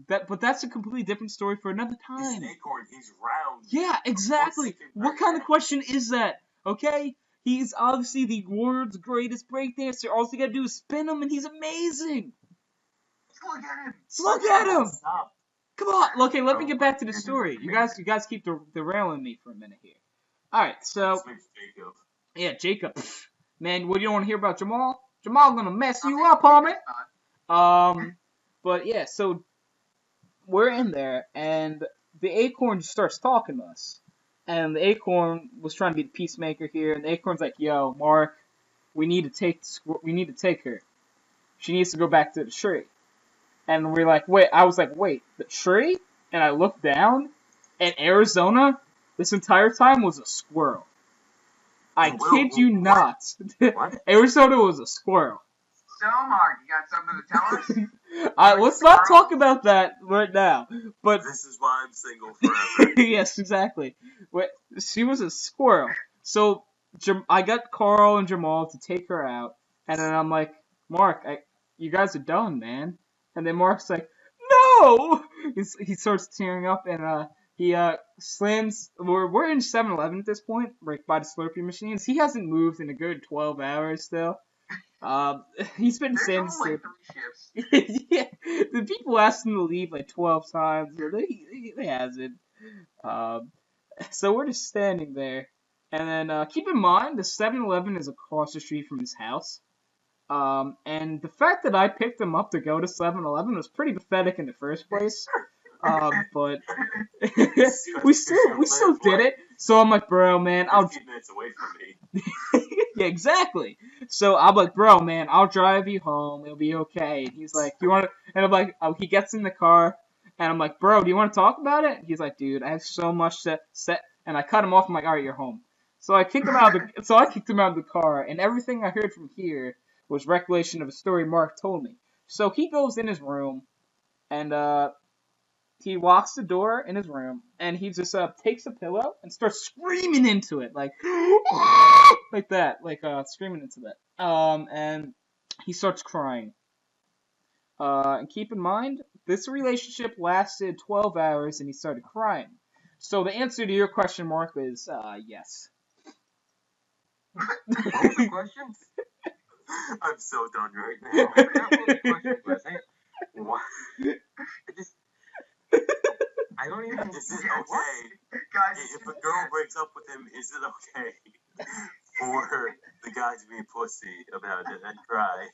But that's a completely different story for another time. He's an acorn. He's round. Yeah, exactly. What kind of question is that? Okay. He's obviously the world's greatest breakdancer. All you gotta do is spin him, and he's amazing. Look at him. Stop. Come on. Okay, let me get back to the story. You guys keep derailing me for a minute here. All right, so Jacob. Yeah, Jacob. Pff, man, what do you want to hear about Jamal? Jamal gonna mess you up, homie. But yeah, so we're in there, and the acorn just starts talking to us. And the acorn was trying to be the peacemaker here, and the acorn's like, "Yo, Mark, we need to take her. She needs to go back to the tree." And we're like, "Wait," I was like, "Wait, the tree?" And I looked down, and Arizona, this entire time, was a squirrel. I kid you not. What? Arizona was a squirrel. So, Mark, you got something to tell us? Let's not talk about that right now. But This is why I'm single forever. yes, exactly. She was a squirrel. So I got Carl and Jamal to take her out, and then I'm like, Mark, you guys are done, man. And then Mark's like, no! He starts tearing up, and he slams. We're in 7-Eleven at this point, right by the Slurpee machines. He hasn't moved in a good 12 hours still. He's been saying like 3 shifts. yeah, the people asked him to leave like 12 times, but they hasn't. So we're just standing there, and then keep in mind the 7-Eleven is across the street from his house. And the fact that I picked him up to go to 7-Eleven was pretty pathetic in the first place. But we still did it. So I'm like, bro, man, 15 minutes away from me. Yeah, exactly. So I'm like, bro, man, I'll drive you home. It'll be okay. And he's like, you want to? And I'm like, oh, he gets in the car, and I'm like, bro, do you want to talk about it? He's like, dude, I have so much to set. And I cut him off. I'm like, all right, you're home. So I kicked him out of the car, and everything I heard from here was recollection of a story Mark told me. So he goes in his room, and he locks the door in his room, and he just takes a pillow and starts screaming into it, like like that, screaming into that. And he starts crying. And keep in mind, this relationship lasted 12 hours, and he started crying. So the answer to your question, Mark, is yes. What was the question? I'm so done right I now. forgot what the question was. What? I don't even. Is it Yeah, okay Guys, if a girl breaks up with him? Is it okay for the guy to be a pussy about it and cry?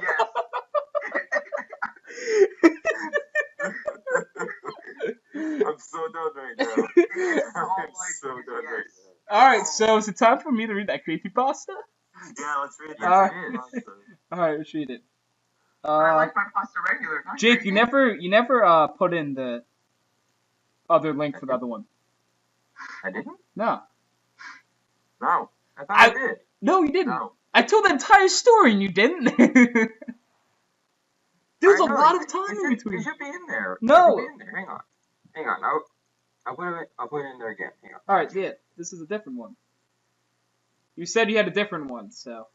yes. I'm so done right now. It's all I'm like, so done right yes. now. All right, so is it time for me to read that creepypasta? Yeah, let's read Yes, this. All right, let's read it. I like my pasta regular. Not Jake, creepy. you never put in the other link for the other one. I didn't. No, No, I thought I did. no, you didn't. no. I told the entire story and you didn't. There's I a know, lot of it time in should- between. It should be in there. No. It should be in there. Hang on. I'll put it in there again. Hang on. All right, yeah, this is a different one. You said you had a different one, so.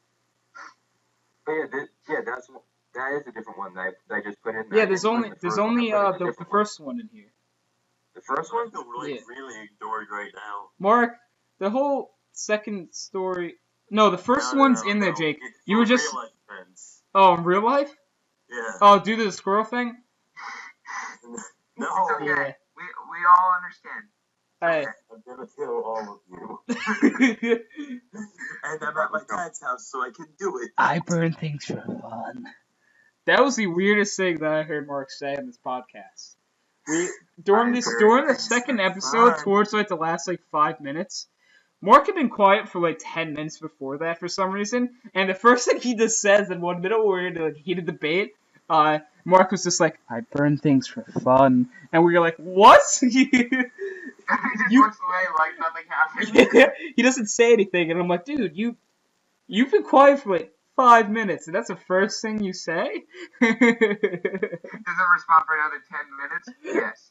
But that is a different one that I just put in there. Yeah, I there's didn't only put the first one, I put in a the different first one in here. one. The first one? I feel really, Yeah. really ignored right now. Mark, the whole second story. No, the first one's in there, Jake. It's You were for just. real life friends. Oh, in real life? Yeah. Oh, due to the squirrel thing? No. It's okay. Yeah. We all understand. Hey. I'm gonna kill all of you. And I'm at my dad's house, so I can do it. I burn things for fun. That was the weirdest thing that I heard Mark say in this podcast. During the second episode, towards like the last like 5 minutes, Mark had been quiet for like 10 minutes before that for some reason, and the first thing he just says in 1 minute where we're in like heated debate, Mark was just like, I burn things for fun. And we were like, what? He just looks away like nothing happened. He doesn't say anything, and I'm like, dude, you've been quiet for like 5 minutes, and that's the first thing you say? Doesn't respond for another 10 minutes? Yes.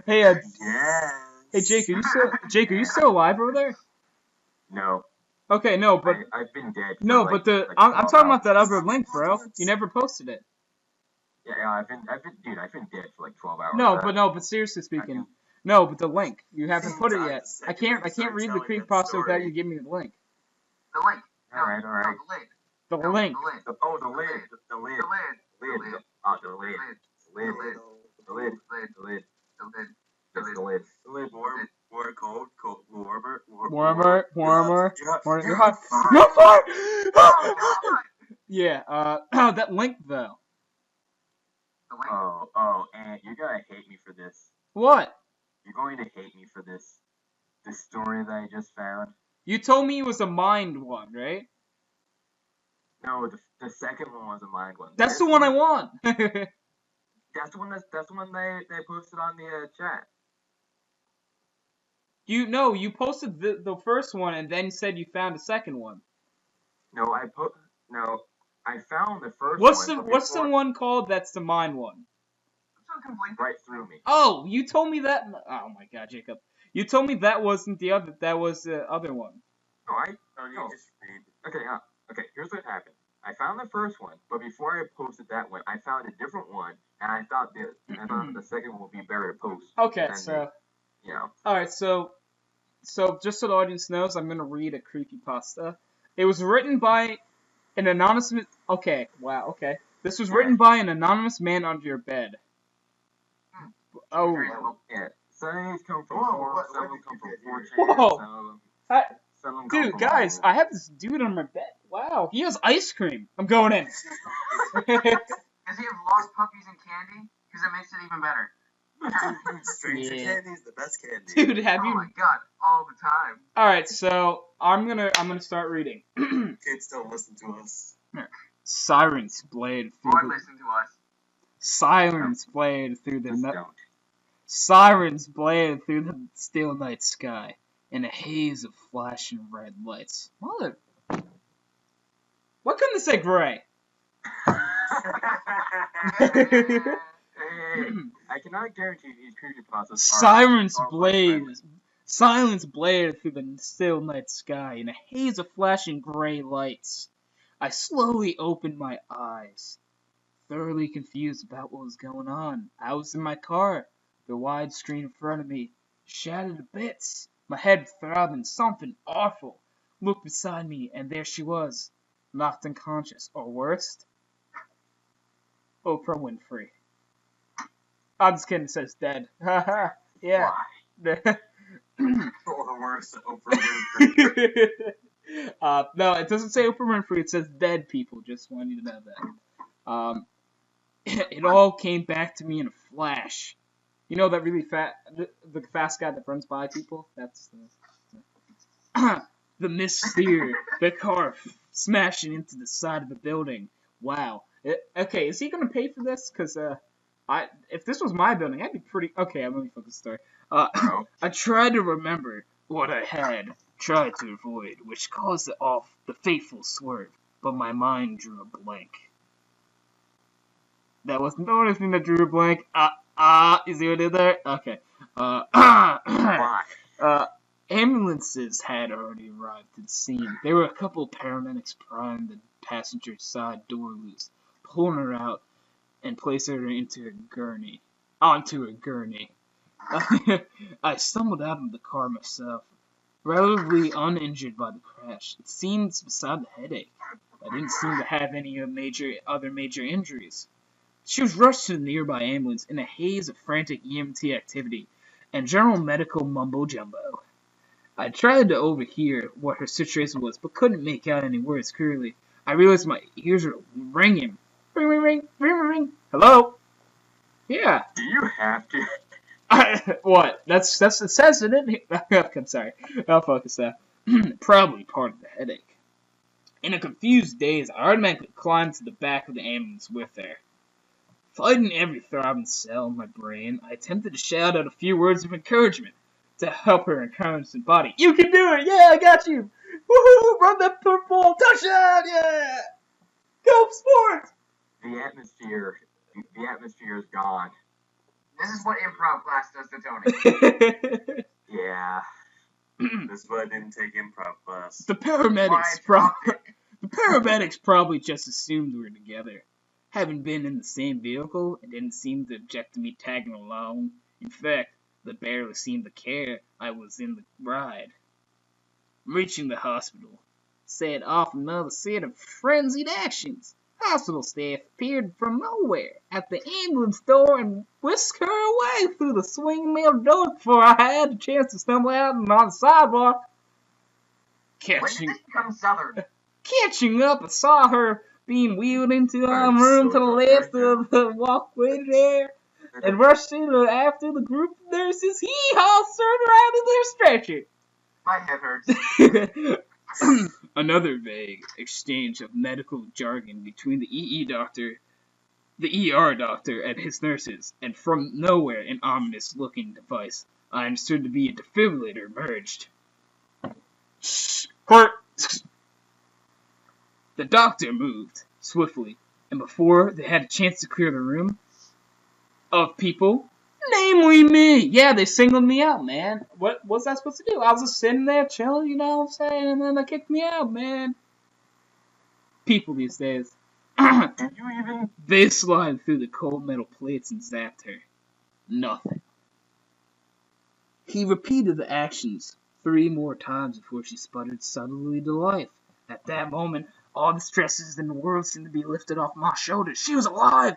Hey, Yes. hey, Jake, are you still alive over there? No. Okay, no, but I've been dead. For no, like, but like I'm 12 talking about that hours. other link, bro. You never posted it. Yeah, I've been dead for like 12 hours. No, but seriously speaking, no, but the link you haven't put it I'm yet. the I second can't read the episode telling that creepypasta without story. you giving me the link. The link. No, Alright. No, the lid. The No, link. The lid. The lid. The lid. The lid. The lid. The lid. The lid. The lid. The lid. The lid. The lid. Yes, the lid. The lid. More cold, warmer. Warmer. You're hot. hot. No fire! Oh, Yeah, that link though. the link. Oh, and you're gonna hate me for this. What? You're going to hate me for this. This story that I just found. You told me it was a mind one, right? No, the second one was a mind one. That's This the one I want. That's the one they posted on the chat. You posted the first one and then said you found a second one. No, I found the first What's one. the one called that's the mine one? So complete. Right through me. Oh, you told me that. Oh my God, Jacob. You told me that wasn't the other. That was the other one. No, You just read. Okay, here's what happened. I found the first one, but before I posted that one, I found a different one, and I thought the second one would be better to post. Okay, than so all right, so just so the audience knows, I'm gonna read a creepypasta. It was written by an anonymous. Okay, wow. Okay, this was written by an anonymous man under your bed. Oh. Yeah. Some of these come from Whoa, some of them come from 4chan. Whoa. Some of them come Dude, from guys, all- I have this dude on my bed. Wow, he has ice cream. I'm going in. Does he have lost puppies and candy? Because it makes it even better. Stranger Yeah. candy is the best candy. Dude, have Oh you? my god, all the time. All right, so I'm gonna start reading. Kids don't listen to us. Sirens blade through Or the listen to us. sirens blade through the Just night. don't. Sirens blade through the still night sky in a haze of flashing red lights. Mother. Why couldn't it say gray? Hey, I cannot guarantee these creepypastas are Sirens are blade. friendly. Silence blared through the still night sky in a haze of flashing gray lights. I slowly opened my eyes. thoroughly confused about what was going on. I was in my car, the wide screen in front of me, shattered to bits, my head throbbing, something awful. Looked beside me, and there she was, knocked unconscious, or worse, Oprah Winfrey. I'm just kidding, it says dead. Haha, yeah. Or worse, Oprah Winfrey. No, it doesn't say Oprah Winfrey, it says dead people, just want you to know that. It all came back to me in a flash. You know that really the fast guy that runs by people? That's the missteer, the car smashing into the side of the building. Wow. Okay, is he gonna pay for this? Cause if this was my building, I'd be pretty. Okay, let me focus the story. I tried to remember what I had tried to avoid, which caused the fateful swerve, but my mind drew a blank. That wasn't the only thing that drew a blank. You see what I did there? Okay. Ambulances had already arrived at the scene. There were a couple of paramedics prying the passenger side door loose, pulling her out, and placing her onto a gurney. I stumbled out of the car myself, relatively uninjured by the crash. It seemed beside the headache. I didn't seem to have any other major injuries. She was rushed to the nearby ambulance in a haze of frantic EMT activity and general medical mumbo-jumbo. I tried to overhear what her situation was, but couldn't make out any words clearly. I realized my ears were ringing. Ring, ring, ring, ring, ring, ring. Hello? Yeah. Do you have to? What? It says it in here. I'm sorry. I'll focus that. Probably part of the headache. In a confused daze, I automatically climbed to the back of the ambulance with her. Fighting every throbbing cell in my brain, I attempted to shout out a few words of encouragement to help her encourage body. You can do it! Yeah, I got you! Woohoo! Run that football! Touchdown! Yeah! Go sports! The atmosphere is gone. This is what improv class does to Tony. Yeah. This is why I didn't take improv class. The paramedics probably just assumed we were together. Having been in the same vehicle, it didn't seem to object to me tagging along. In fact, they barely seemed to care I was in the ride. Reaching the hospital, set off another set of frenzied actions. Hospital staff appeared from nowhere at the ambulance door and whisked her away through the swing metal door before I had a chance to stumble out and on the sidewalk. When did this become Southern? Catching up, I saw her being wheeled into a room to the left of the walkway there, and rushed after the group of nurses. Hee-haw, turned around in their stretcher. My head hurts. Another vague exchange of medical jargon between the ER doctor and his nurses, and from nowhere an ominous-looking device I understood to be a defibrillator emerged. The doctor moved swiftly, and before they had a chance to clear the room of people, namely me. Yeah, they singled me out, man. What was I supposed to do? I was just sitting there chilling, you know what I'm saying? And then they kicked me out, man. People these days. Did you even? They slid through the cold metal plates and zapped her. Nothing. He repeated the actions 3 more times before she sputtered suddenly to life. At that moment, all the stresses in the world seemed to be lifted off my shoulders. She was alive!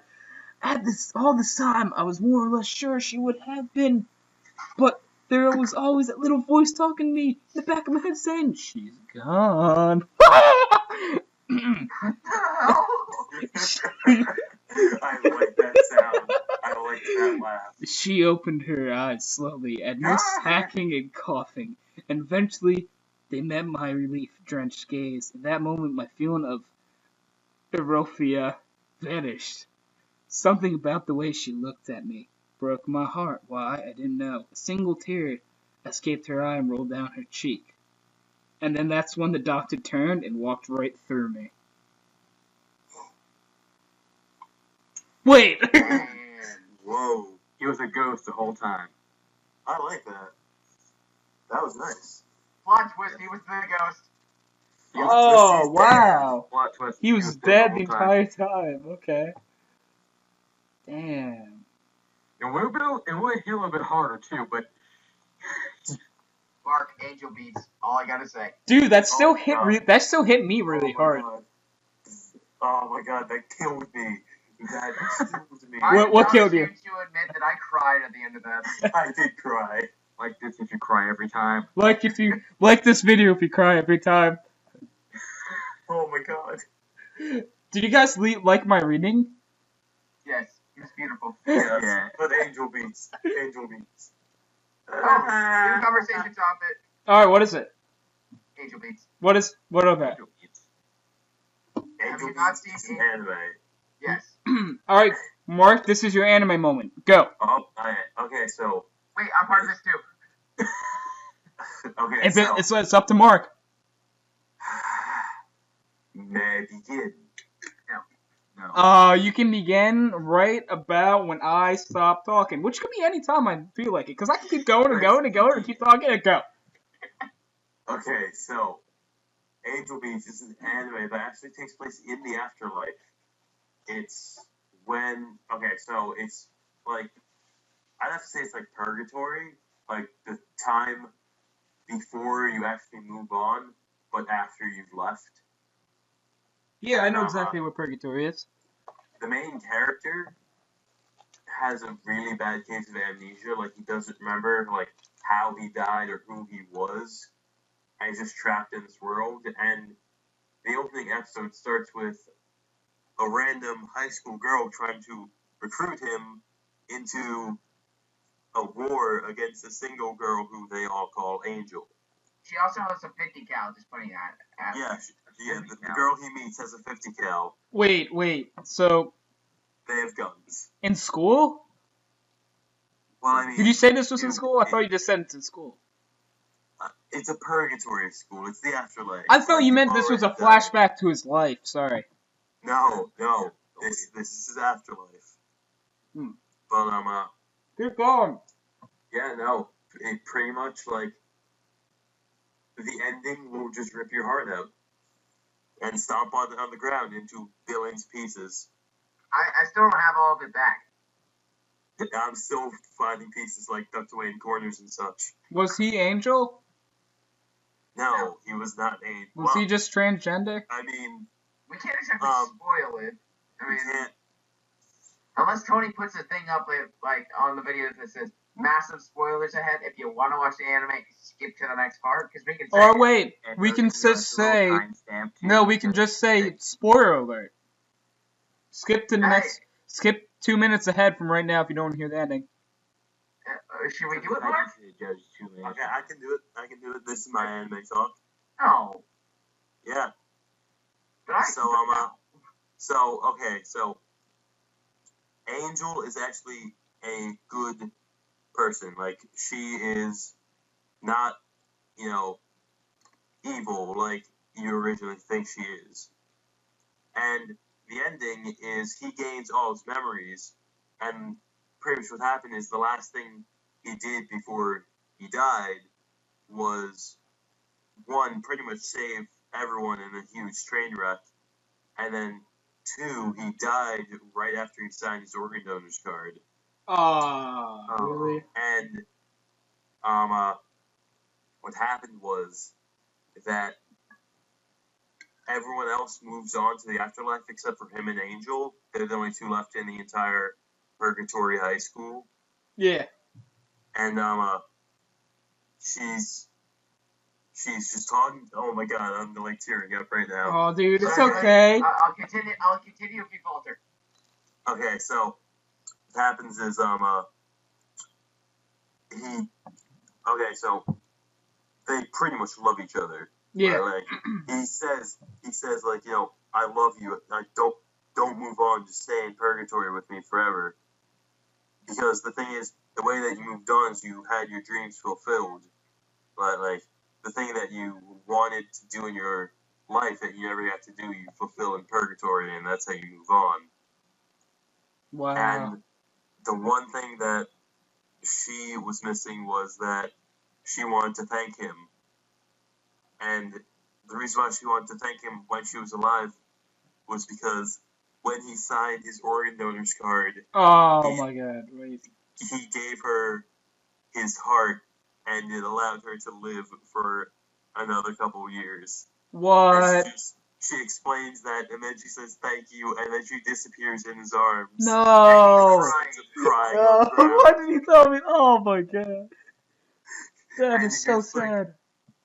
All this time, I was more or less sure she would have been. But there was always that little voice talking to me in the back of my head saying, she's gone. I like that sound. I like that laugh. She opened her eyes slowly, amidst hacking and coughing, and eventually they met my relief-drenched gaze. In that moment, my feeling of euphoria vanished. Something about the way she looked at me broke my heart. Why, I didn't know. A single tear escaped her eye and rolled down her cheek. And then that's when the doctor turned and walked right through me. Wait! Whoa. He was a ghost the whole time. I like that. That was nice. Plot twist, he was the ghost. Oh, wow. Plot twist. He was dead the entire time. Okay. Damn. It would hit a little bit harder too, but Mark, Angel Beats. All I gotta say. Dude, that still my God. that still hit me really Oh my hard. God. Oh my God, that killed me. That killed me. What killed you? I am to admit that I cried at the end of that. I did cry. like this if you cry every time. Like this video if you cry every time. Oh my God. Did you guys like my reading? Yes, it was beautiful. Yes, Yeah. but Angel Beats. Angel Beats. Oh, new conversation topic. All right, what is it? Angel Beats. What are they? Angel Beats. Have Angel you not Beats seen is Angel? anime. Yes. All right, Mark, this is your anime moment. Go. Oh, okay, so. Wait, I'm part of this too. Okay, It's up to Mark. May I begin? No. You can begin right about when I stop talking, which could be any time I feel like it, because I can keep going and going and going and keep talking and go. Okay, so Angel Beats is an anime that actually takes place in the afterlife. It's when so it's like I'd have to say it's like purgatory, like the time before you actually move on, but after you've left. Yeah, I know exactly what purgatory is. The main character has a really bad case of amnesia, like he doesn't remember like how he died or who he was, and he's just trapped in this world. And the opening episode starts with a random high school girl trying to recruit him into a war against a single girl who they all call Angel. She also has a 50 cal, just putting that. Yeah, the girl he meets has a 50 cal. Wait, so They have guns. in school? Well, I mean, Did you say this was in school? I thought you just said it's in school. It's a purgatory school. It's the afterlife. I thought you meant this was a flashback to his life. Sorry. No. This is his afterlife. But Keep going. yeah, no. It pretty much like the ending will just rip your heart out and stomp on the ground into billions of pieces. I still don't have all of it back. I'm still finding pieces like tucked away in corners and such. Was he Angel? No, he was not a. Was he just transgender? I mean, We can't exactly spoil it. I we mean, can't. unless Tony puts a thing up like on the video that says massive spoilers ahead. If you want to watch the anime, skip to the next part because we can. Say Or wait, And we there's can a just say timestamp too, no. We can because- just say spoiler alert. Skip to the next. Skip 2 minutes ahead from right now if you don't want to hear the ending. Should we do it, I Mark? can see the judge 2 minutes. Okay, I can do it. This is my anime talk. No. Yeah. But I. So Angel is actually a good person. Like, she is not, evil like you originally think she is. And the ending is he gains all his memories, and pretty much what happened is the last thing he did before he died was, one, pretty much save everyone in a huge train wreck, and then 2, he died right after he signed his organ donor's card. Really? And what happened was that everyone else moves on to the afterlife except for him and Angel. They're the only 2 left in the entire Purgatory High School. Yeah. And she's just talking. Oh my God, I'm like tearing up right now. Oh, dude, it's okay. I'll continue. I'll continue if you falter. Okay, so what happens is so they pretty much love each other. Yeah. Like he says like, I love you. Like, don't move on. Just stay in purgatory with me forever. Because the thing is, the way that you moved on is you had your dreams fulfilled. But like the thing that you wanted to do in your life that you never got to do, you fulfill in purgatory, and that's how you move on. Wow. And the one thing that she was missing was that she wanted to thank him. And the reason why she wanted to thank him when she was alive was because when he signed his organ donor's card, Oh my god, wait. he gave her his heart, and it allowed her to live for another couple of years. What? She explains that, and then she says thank you, and then she disappears in his arms. No! Crying Oh, on the ground. what did he tell me? Oh my god. That And is so it's like- sad.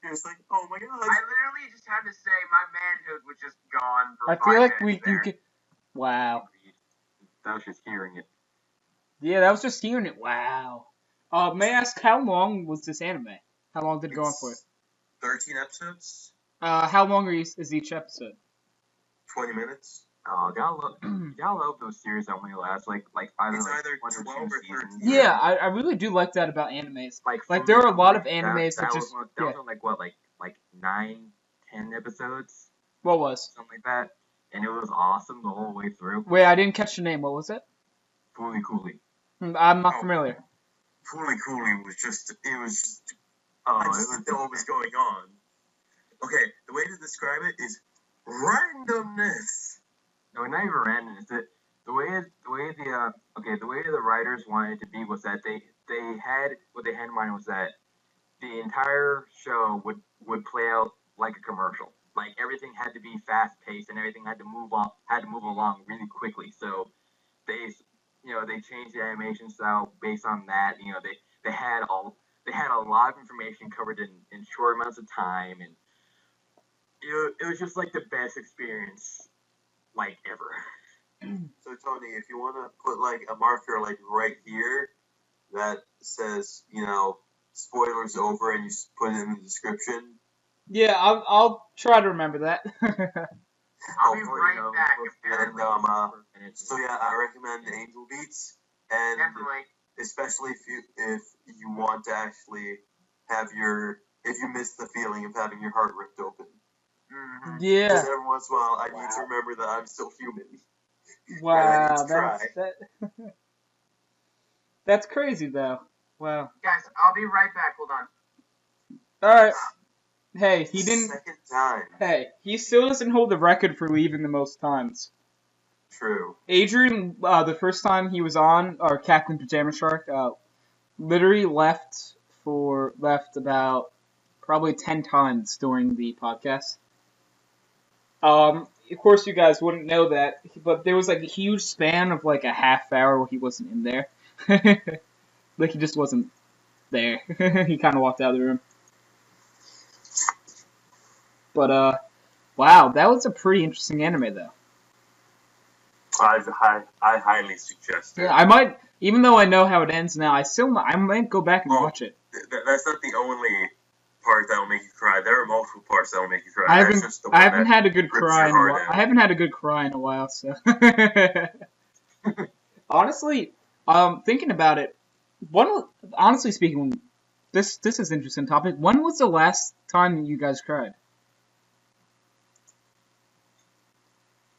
He was like, oh my god. I literally just had to say my manhood was just gone for I 5 feel like minutes you there. could. Wow. That was just hearing it. Yeah, that was just hearing it. Wow. May I ask, how long was this anime? How long did it go on for? 13 episodes, How long is each episode? 20 minutes. Oh, gotta love those series that only last like either It's like either 1 or 12 2 or seasons. 13. Yeah, I really do like that about animes. Like Like, for there me, are a lot of that animes that was just- one- that was on, like what like 9, 10 episodes, What was? something like that, and it was awesome the whole way through. Wait, I didn't catch the name. What was it? Fully coolly. I'm not familiar. Fooly Cooly was just, it was just, Oh, I it just was didn't know what was going on. Okay, the way to describe it is randomness. No, not even random. It's the way the writers wanted it to be was that they had what they had in mind was that the entire show would play out like a commercial. Like everything had to be fast paced and everything had to move along really quickly. So they changed the animation style based on that. They had a lot of information covered in short amounts of time, and it was just like the best experience like ever. So Tony, if you want to put like a marker like right here that says, spoilers over, and you put it in the description. Yeah, I'll try to remember that. I'll be right back. And so yeah, I recommend Angel Beats, and Definitely. especially if you want to actually have if you miss the feeling of having your heart ripped open. Mm-hmm. Yeah. Because every once in a while, I need to remember that I'm still human. Wow, cry. that's crazy though. Wow. Guys, I'll be right back. Hold on. All right. Hey, he didn't. Second time. Hey, he still doesn't hold the record for leaving the most times. True. Adrian, the first time he was on, or Captain Pajama Shark, literally left about probably 10 times during the podcast. Of course, you guys wouldn't know that, but there was like a huge span of like a half hour where he wasn't in there. Like he just wasn't there. He kind of walked out of the room. But wow, that was a pretty interesting anime though. I highly suggest it. Yeah, I might, even though I know how it ends now, I might go back and watch it. That's not the only part that will make you cry. There are multiple parts that will make you cry. I That's just the one haven't that had a good rips cry in your a heart while. out. I haven't had a good cry in a while, so. Honestly, thinking about it, honestly speaking, this is an interesting topic. When was the last time you guys cried?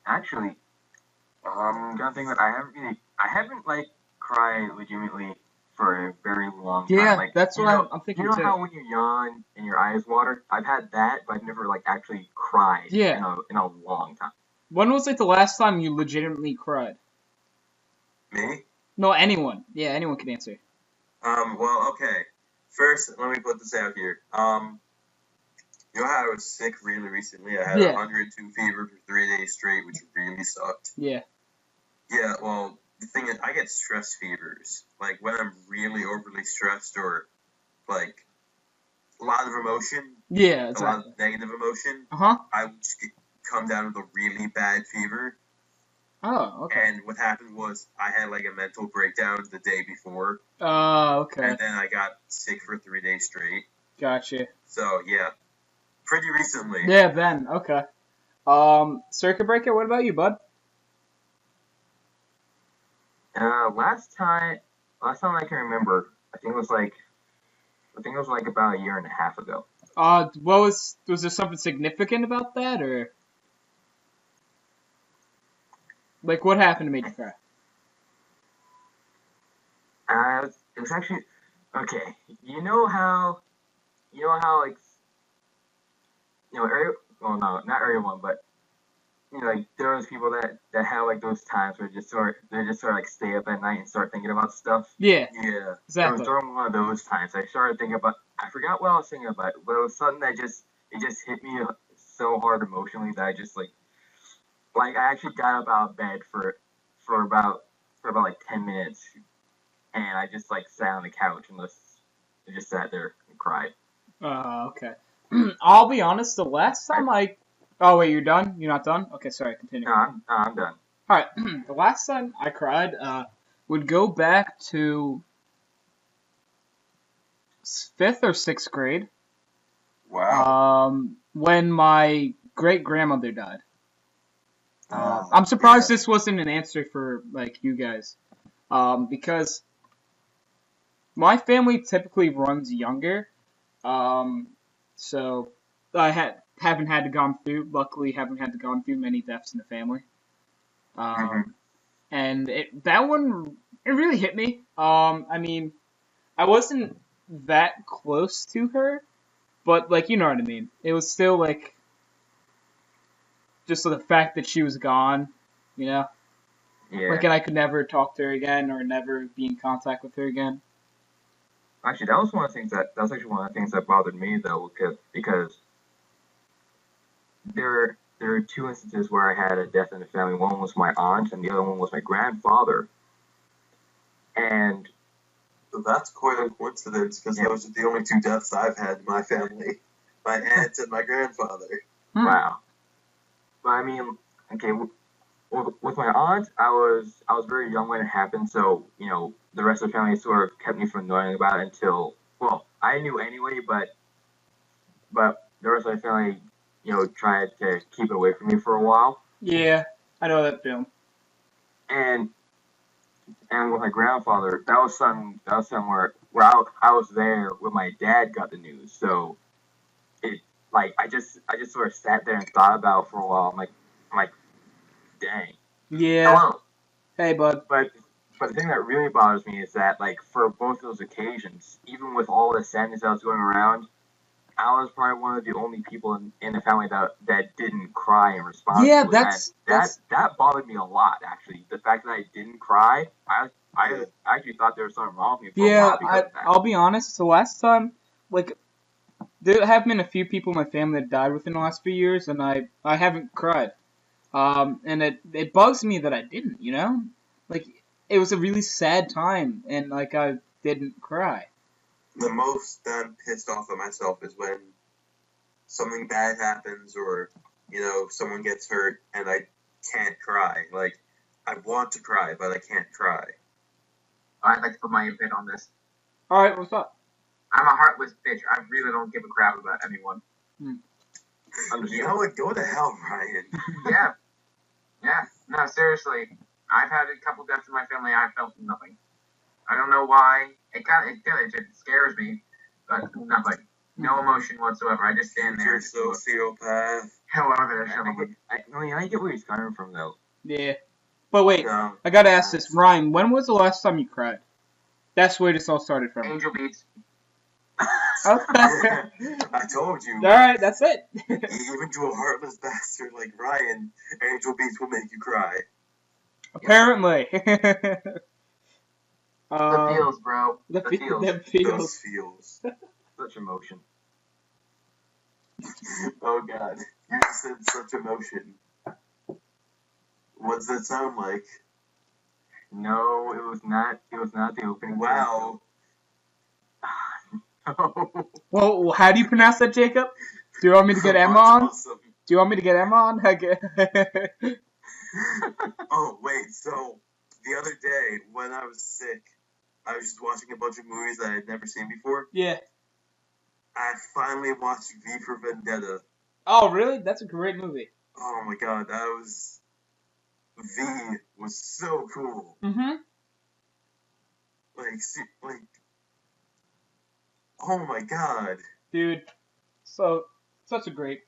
Actually, I'm gonna think that I haven't like cried legitimately for a very long time. Yeah, Like, that's you what know, I'm thinking You know too. how when you yawn and your eyes water? I've had that, but I've never like actually cried. Yeah. In a long time. When was like the last time you legitimately cried? Me? No, anyone. Yeah, anyone can answer. Well, okay. First, let me put this out here. You know how I was sick really recently? I had Yeah. 102 fever for 3 days straight, which really sucked. Yeah. Yeah, well, the thing is, I get stress fevers. Like, when I'm really overly stressed or, like, a lot of emotion, Yeah, a lot exactly. of negative emotion, Uh-huh. I would just come down with a really bad fever. Oh, okay. And what happened was I had, like, a mental breakdown the day before, Okay. and then I got sick for 3 days straight. Gotcha. So, yeah. Pretty recently. Yeah, Ben. Okay. Circuit Breaker, what about you, bud? Last time I can remember, I think it was like about a year and a half ago. Was there something significant about that, or like what happened to make you cry? It was actually okay. You know how like well, no, not everyone, but like there was people that have like those times where they just sort of like stay up at night and start thinking about stuff. Yeah, Yeah. exactly. It was during one of those times I started thinking about. I forgot what I was thinking about, but it was something that it just hit me so hard emotionally that I just like I actually got up out of bed for about like 10 minutes, and I just like sat on the couch and just sat there and cried. Okay. I'll be honest. The last time oh wait, you're done? You're not done? Okay, sorry. Continue. No, I'm done. All right. The last time I cried would go back to 5th or 6th grade. Wow. When my great grandmother died. I'm surprised this wasn't an answer for like you guys, because my family typically runs younger, so I haven't had to gone through. Luckily, haven't had to gone through many deaths in the family. And that one it really hit me. I mean, I wasn't that close to her, but like you know what I mean. It was still like just the fact that she was gone, you know. Yeah. Like, and I could never talk to her again or never be in contact with her again. Actually, that was actually one of the things that bothered me though, because there are two instances where I had a death in the family. One was my aunt, and the other one was my grandfather. And that's quite a coincidence because those are the only two deaths I've had in my family: my aunt and my grandfather. Wow. But I mean, okay, with my aunt, I was very young when it happened, so you know the rest of the family sort of kept me from knowing about it until I knew anyway, but the rest of my family, you know, tried to keep it away from me for a while. Yeah, I know that film. And with my grandfather, that was something where I was there when my dad got the news, so it like I just sort of sat there and thought about it for a while. I'm like, dang. Yeah. Hello. Hey, bud. But the thing that really bothers me is that, like, for both those occasions, even with all the sadness that was going around, I was probably one of the only people in the family that didn't cry in response Yeah, to it. That bothered me a lot, actually. The fact that I didn't cry, I actually thought there was something wrong with me for a while because of that. I'll be honest. The last time, like, there have been a few people in my family that died within the last few years, and I haven't cried. And it bugs me that I didn't, you know? Like, it was a really sad time, and, like, I didn't cry. The most that I'm pissed off at myself is when something bad happens or, you know, someone gets hurt and I can't cry. Like, I want to cry, but I can't cry. I'd like to put my input on this. Alright, what's up? I'm a heartless bitch. I really don't give a crap about anyone. You know what? Go to hell, Ryan. Yeah. No, seriously. I've had a couple deaths in my family. I felt nothing. I don't know why. It scares me, but nothing. No emotion whatsoever. I just stand there. You're sociopath. Hello there, gentlemen. I get where he's coming from, though. Yeah. But wait, No. I gotta ask this. Ryan, when was the last time you cried? That's where this all started from. Angel beats. I told you. Alright, that's it. Even to a heartless bastard like Ryan, Angel Beats will make you cry. Apparently. The feels, bro. The feels. Those feels. Such emotion. Oh god. You just said such emotion. What's that sound like? No, it was not the opening. Wow. No. Well, how do you pronounce that, Jacob? Do you want me to get Emma on? Awesome. Do you want me to get Emma on? Oh, wait, so the other day when I was sick, I was just watching a bunch of movies that I had never seen before. Yeah. I finally watched V for Vendetta. Oh, really? That's a great movie. Oh my god, V was so cool. Mm-hmm. Like, oh my god. Dude, so, such a great,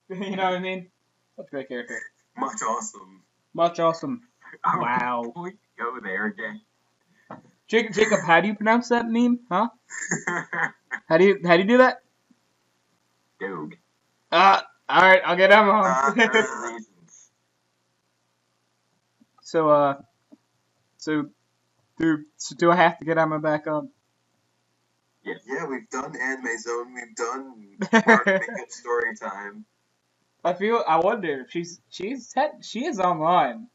you know what I mean? Such a great character. Much awesome. Much awesome. Wow. We go there again. Jacob, how do you pronounce that meme? Huh? How do you do that? Dude. Alright, I'll get Emma on. There's reasons. So do I have to get Emma back on? Yes. Yeah, we've done Anime Zone. We've done Mark Makeup Story Time. I wonder if she is online.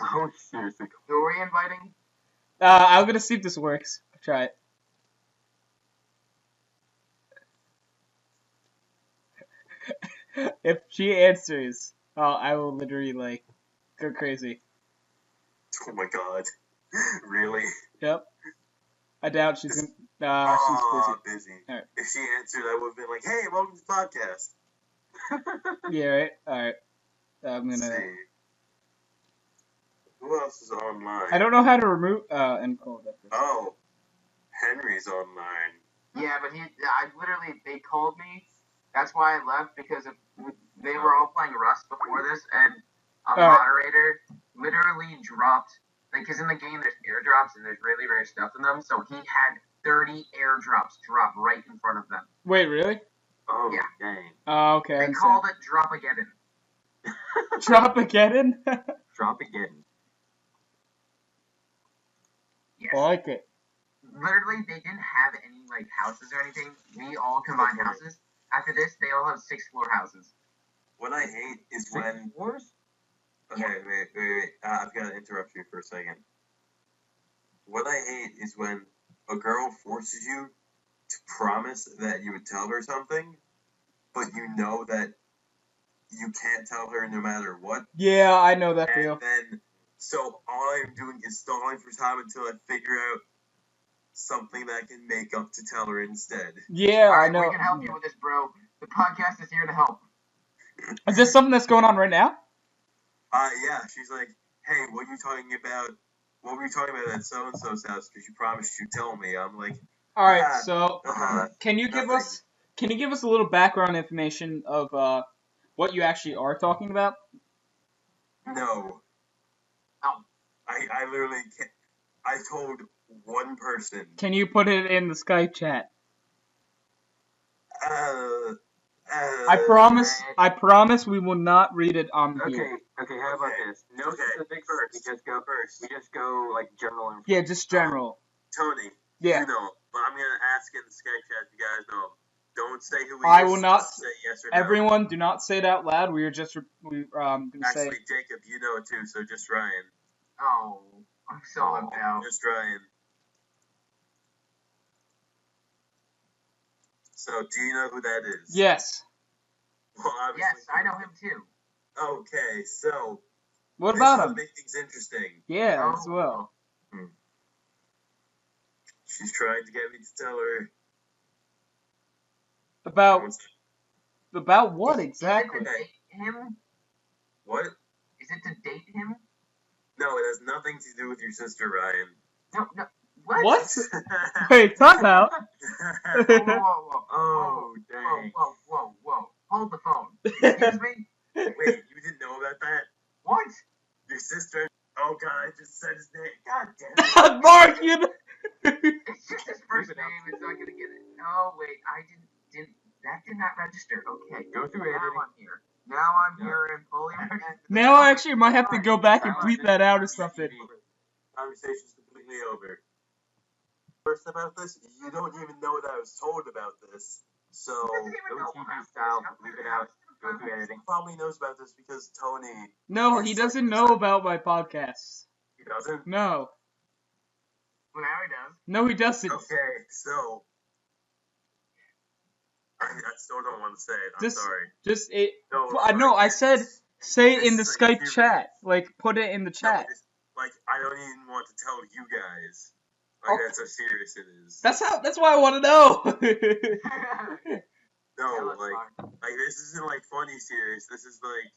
Oh, seriously. Who are we inviting? I'm gonna see if this works. Try it. If she answers, I will literally like go crazy. Oh my god. Really? Yep. I doubt she's gonna. She's busy. Alright. If she answered, I would have been like, hey, welcome to the podcast. Yeah, right? Alright. I'm Let's gonna. see. Who else is online? I don't know how to remove. End call that. Oh. Henry's online. Yeah, but they called me. That's why I left, because they were all playing Rust before this, and a moderator literally dropped, because in the game there's airdrops and there's really rare stuff in them, so he had 30 airdrops drop right in front of them. Wait, really? Oh, Yeah. dang. Oh, okay. They called it Drop-A-Geddon. Drop-A-Geddon? Drop-A-Geddon. Yes. I like it. Literally, they didn't have any like houses or anything. We all combined houses. After this, they all have 6-floor houses. What I hate is when... Floors? Okay, wait. I've got to interrupt you for a second. What I hate is when a girl forces you to promise that you would tell her something, but you know that you can't tell her no matter what. Yeah, I know that feel. And then, so all I'm doing is stalling for time until I figure out something that I can make up to tell her instead. Yeah, Alright, I know. we can help you with this, bro. The podcast is here to help. Is this something that's going on right now? Yeah, she's like, hey, what are you talking about? What were you talking about at so-and-so's house? Because you promised you'd tell me. I'm like, Alright, yeah, so can you give us a little background information of what you actually are talking about? No. Oh. I literally can't. I told one person. Can you put it in the Skype chat? I promise we will not read it on here. Okay, how about this? No specifics, we just go like general information. Yeah, just general. Tony, Yeah. you know, but I'm gonna ask in the Skype chat if you guys know. Don't say who he I is, will not just say yes or no. Everyone, do not say it out loud. We are just gonna say. Actually, Jacob, you know it too, so just Ryan. Oh, I'm so left out. Just Ryan. So, do you know who that is? Yes. Well, Yes, I know him too. Okay, so What about this him? will make things interesting. Yeah, as well. She's trying to get me to tell her About what exactly? Is it to date him? What? Is it to date him? No, it has nothing to do with your sister, Ryan. No. What? What? Wait, time out. Oh, dang. Whoa. Hold the phone. Excuse me? Wait, you didn't know about that? What? Your sister? Oh god, I just said his name. God damn it. Mark, you. It's just his first name. It's not gonna get it. Oh wait, I didn't. That did not register. Okay. Go through editing. Now I'm here. Now I'm here and fully. Now I actually might have to go back and bleep that out or something. Conversation's completely over. First about this, you don't even know that I was told about this. So, OTG style, leave it out. Go through editing. Probably knows about this because Tony. No, he doesn't know about my podcasts. He doesn't? No. Well, now he does. No, he doesn't. Okay, so. I still don't want to say it. I'm sorry. Just it. No, I said say it in the This is Skype like chat. Like put it in the No, chat. like I don't even want to tell you guys. Like that's how serious it is. That's why I want to know. No, like this isn't like funny serious. This is like.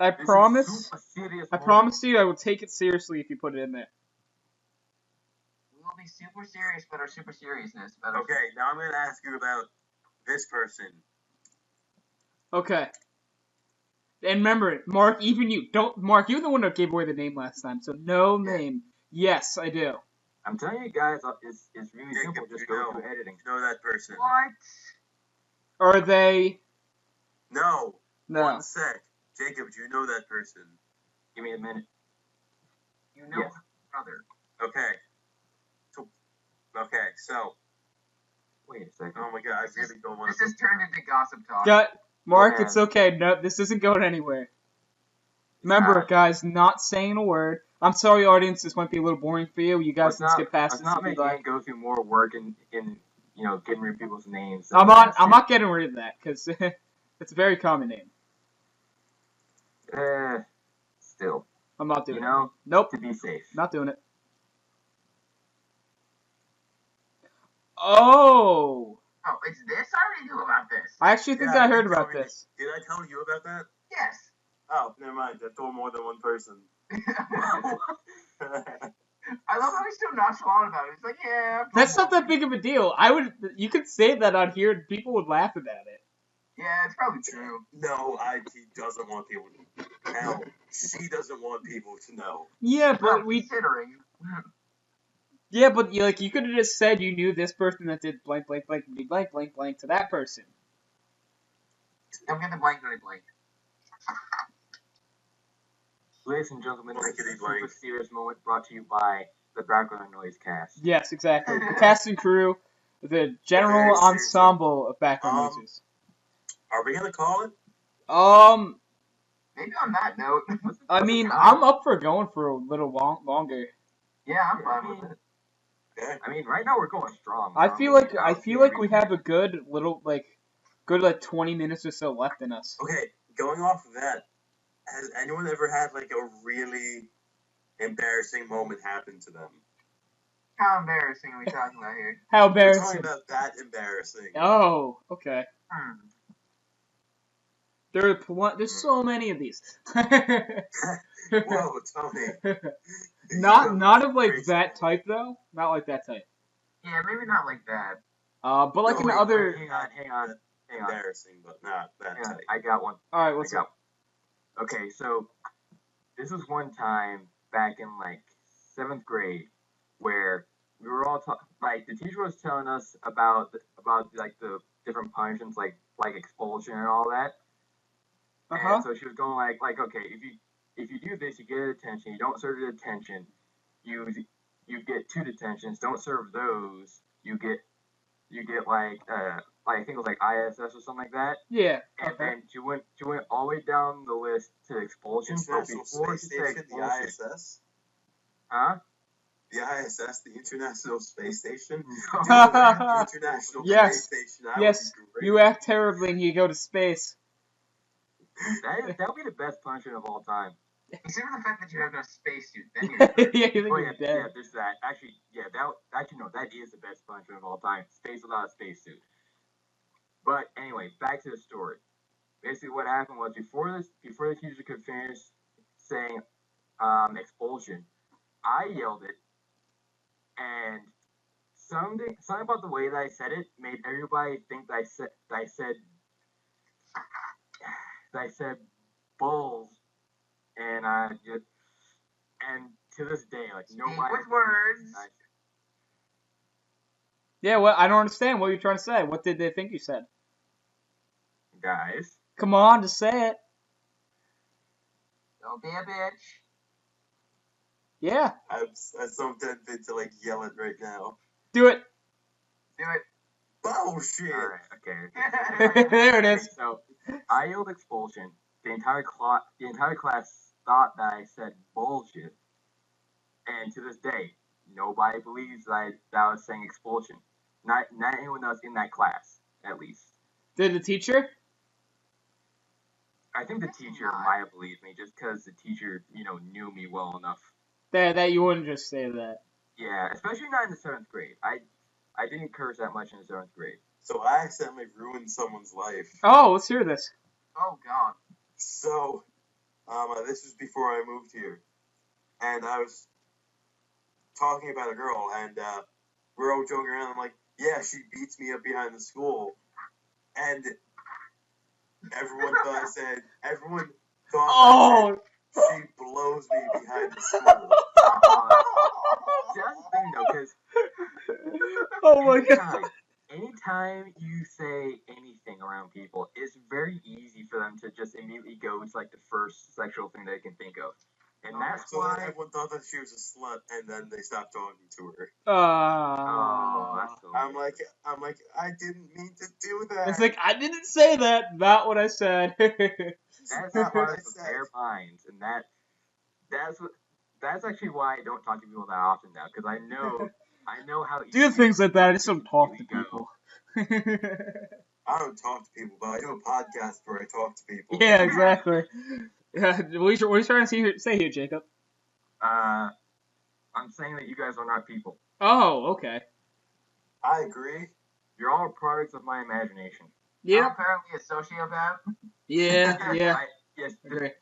I promise you I will take it seriously if you put it in there. We will be super serious about our super seriousness. Okay, now I'm gonna ask you about this person. Okay. And remember, Mark, even you Mark, you're the one that gave away the name last time, so no name. Yes, I do. I'm telling you guys, it's really simple. Just go through editing. You know that person. What? Are they? No. No. One sec. Jacob, do you know that person? Give me a minute. You know, Yes. brother. Okay. So. Wait a second. Oh my god, I really don't want This to. has turned into gossip talk. Mark, Yeah. it's okay. No, this isn't going anywhere. Remember, guys, not saying a word. I'm sorry, audience. This might be a little boring for you. You guys can skip past Let's this not if you make like. Ian go through more work in getting rid of people's names. I'm not getting rid of that because it's a very common name. Still. I'm not doing You it. know, Nope, to be safe. not doing it. Oh, It's this? I already knew about this. I actually think I heard about this. Did I tell you about that? Yes. Oh, never mind. I told more than one person. I love how he's so nonchalant about it. He's like, yeah. That's not that big of a deal. You could say that on here and people would laugh about it. Yeah, it's probably true. No, he doesn't want people to. Hell, she doesn't want people to know. Yeah, but considering. Yeah, but you could have just said you knew this person that did blank, blank, blank, blank, blank, blank to that person. Don't get the blank, blank. Ladies and gentlemen, this is a Blankety super blank. serious moment brought to you by the Background Noise Cast. Yes, exactly. The cast and crew, the general Very seriously. ensemble of background noises. Are we gonna call it? Maybe on that note. I mean, I'm up for going for a little longer. Yeah, I'm fine with it. Okay. I mean, right now we're going strong. I feel like we have a good little 20 minutes or so left in us. Okay, going off of that, has anyone ever had like a really embarrassing moment happen to them? How embarrassing are we talking about here? How We're embarrassing. talking about that embarrassing. Oh, okay. Hmm. There's so many of these. Whoa, Tony. Not of like Crazy. that type though. Not like that type. Yeah, maybe not like that. But like No, in other. Hang on. Embarrassing, but not that Hang on, type. I got one. All right, what's up? Okay, so this was one time back in like 7th grade where we were all the teacher was telling us about the different punishments like expulsion and all that. And so she was going like okay, if you do this, you get detention. You don't serve the detention, you get 2 detentions. Don't serve those, you get like I think it was like ISS or something like that. Yeah. And then she went all the way down the list to expulsion. International Before Space she said Station, the expulsion, ISS? huh? The ISS, the International Space Station? Haha. International Yes. Space Station. That Yes, would be great. you act terribly and you go to space. That would be the best punishment of all time. Consider the fact that you have no spacesuit, then Yeah, you're you think Oh you're yeah, dead. there's that. Actually, no, that is the best punishment of all time. Space without a spacesuit. But anyway, back to the story. Basically, what happened was before the teacher could finish saying expulsion, I yelled it, and something about the way that I said it made everybody think that I said bulls, and to this day, like nobody. with words. Yeah, well, I don't understand what you're trying to say. What did they think you said? Guys. Come on, just say it. Don't be a bitch. Yeah. I'm so tempted to like yell it right now. Do it. Do it. Bullshit. Alright, okay. There it is. So I yelled expulsion. The entire class thought that I said bullshit. And to this day, nobody believes that I was saying expulsion. Not anyone else in that class, at least. Did the teacher? I think the teacher might have believed me just because the teacher, knew me well enough. That you wouldn't just say that. Yeah, especially not in the 7th grade. I didn't curse that much in the 7th grade. So I accidentally ruined someone's life. Oh, let's hear this. Oh God. So, this was before I moved here, and I was talking about a girl, and we're all joking around. I'm like, yeah, she beats me up behind the school, and everyone thought I said she blows me behind the school. That's the thing though, because Oh my god. anytime you say anything around people, it's very easy for them to just immediately go to like the first sexual thing they can think of. And that's So then why. everyone thought that she was a slut, and then they stopped talking to her. Oh, that's so I'm weird. like, I didn't mean to do that. It's like, I didn't say that. Not what I said. That's not what I part of said. their minds, and that's actually why I don't talk to people that often now, because I know how Do easy things like that. I just it don't is talk to ego. people. I don't talk to people, but I do a podcast where I talk to people. Yeah, exactly. Yeah, what are you trying to say here, Jacob? I'm saying that you guys are not people. Oh, okay. I agree. You're all products of my imagination. I'm Yeah, apparently a sociopath. yeah. Yes, Agree.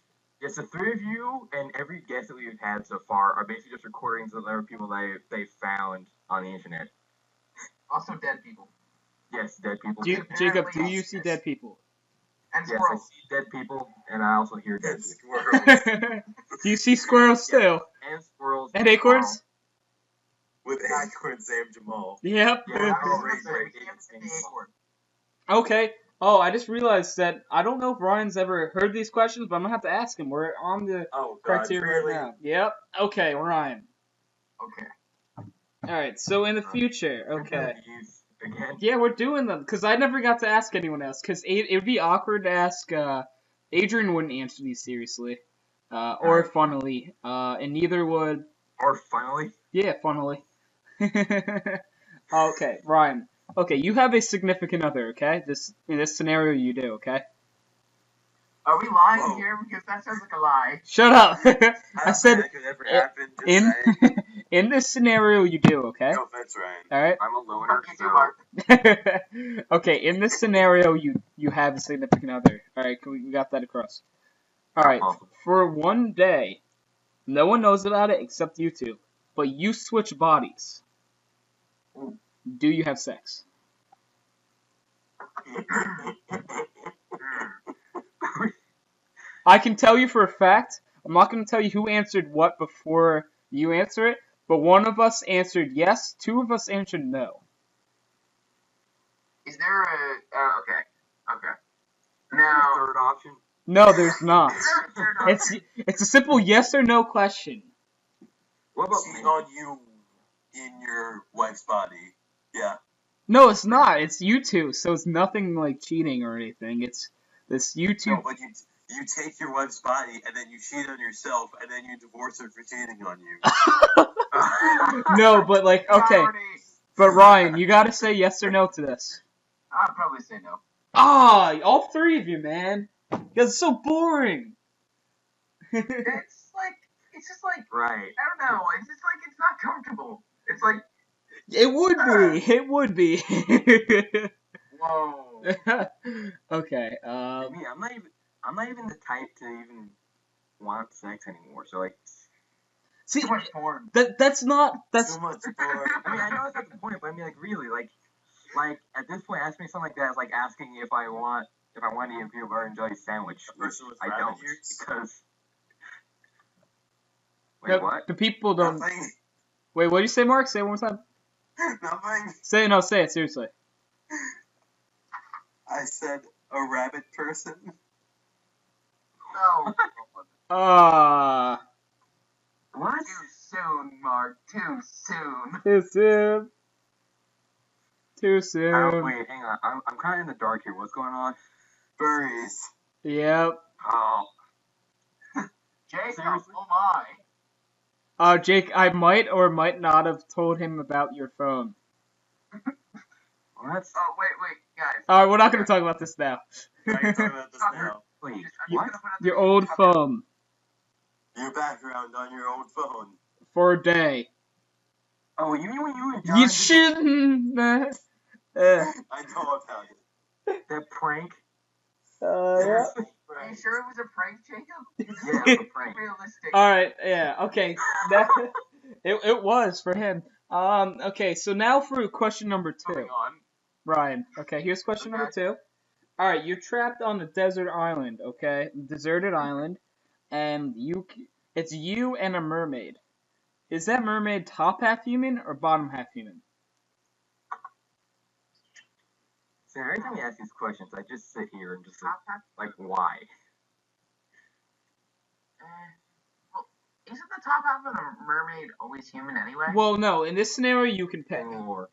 yes, the three of you and every guest that we've had so far are basically just recordings of other people they found on the internet. Also dead people. Yes, dead people. Jacob, do you see dead people? And Yes, I squirrels. see dead people, and I also hear dead And people. squirrels. Do you see squirrels Yeah. too? And squirrels. And acorns? With acorns named Jamal. Yep. Yeah, I oh, was right, gonna say, right, we can't right. see the acorn. Okay. Oh, I just realized that I don't know if Ryan's ever heard these questions, but I'm gonna have to ask him. We're on the Oh God, criteria really? right now. Yep. Okay, Ryan. Okay. All right. So in the future, You're doing okay. these again. Yeah, we're doing them because I never got to ask anyone else because it would be awkward to ask. Adrian wouldn't answer these seriously, or funnily, and neither would. Or finally. Yeah, funnily. Okay, Ryan. Okay, you have a significant other. Okay, in this scenario you do. Okay. Are we lying Whoa. here? Because that sounds like a lie. Shut up. I I don't said think that could ever happen. Just in saying. in this scenario you do. Okay. No offense, Ryan. All right. I'm a loner, Fuck you too, so Mark. Okay, in this scenario, you have a significant other. All right, we got that across. All right, for one day, no one knows about it except you two, but you switch bodies. Do you have sex? I can tell you for a fact. I'm not going to tell you who answered what before you answer it, but one of us answered yes, two of us answered no. Is there a... okay. Now... third option. No, there's not. Is there a third option? It's a simple yes or no question. What about Cheat on you in your wife's body. Yeah. No, it's not. It's you two, so it's nothing like cheating or anything. It's this you two. No, but you take your wife's body and then you cheat on yourself and then you divorce her for cheating on you. No, but like okay. Already... But Ryan, you gotta say yes or no to this. I'd probably say no. Ah, all three of you, man. It's so boring. It's just like... right? I don't know. It's just like it's not comfortable. It's like... It would be. It would be. Whoa. Okay. Me, I'm not even the type to even want sex anymore. So like, See, Too much porn. that's not. That's Too much porn. I mean, I know that's not the point, but I mean, like, really, like at this point, asking me something like that is like asking if I want to eat a peanut butter and jelly sandwich. A person with I rabbit don't ears? because. Wait, no, what? the people don't. Nothing. Wait, what did you say, Mark? Say it one more time. Nothing. Say it seriously. I said a rabbit person. No. What? Too soon, Mark. Too soon. Too soon. Too Oh, soon. wait, hang on. I'm kind of in the dark here. What's going on? Furries. Yep. Oh, Jacob, Seriously? oh my. Jake, I might or might not have told him about your phone. what? Oh, wait, guys. Alright, we're not gonna talk about this now. I can talk about this now. Wait, I'm just what? gonna put out Your the- old phone. Your background on your old phone. For a day. Oh, you mean when you and John You did shouldn't. I know about it. that prank? Yeah. Seriously? Are you sure it was a prank, Jacob? Yeah, it was a prank. Realistic. Alright, yeah, okay. It was for him. Okay, so now for question number 2. Moving on. Ryan, okay, here's question number 2. Alright, you're trapped on a desert island, okay? Deserted island. And it's you and a mermaid. Is that mermaid top half human or bottom half human? See, every time you ask these questions, I just sit here and just Top half? like why? Well, Isn't the top half of a mermaid always human anyway? Well, no. In this scenario, you can pick Or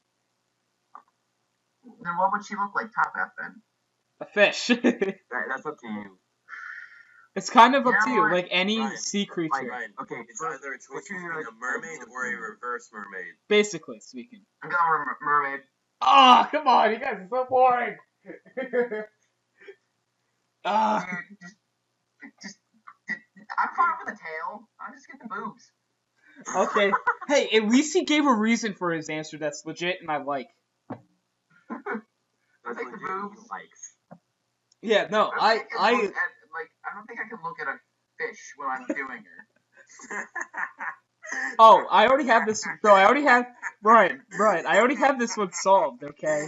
Then what would she look like top half then? a fish. that's up to you. It's kind of up Yeah, to you, well, like any Ryan, sea creature, Ryan, Okay, it's either a choice between a mermaid or a reverse mermaid. basically speaking. I'm going with mermaid. Oh, come on, you guys are so boring. Ah, Just, I'm fine with the tail. I'll just get the boobs. okay. Hey, at least he gave a reason for his answer that's legit and I like. That's Take the legit he boobs. likes. Yeah, no, I don't think I can look at a fish when I'm doing it. Oh, I already have this. Bro, I already have. Brian, I already have this one solved. Okay.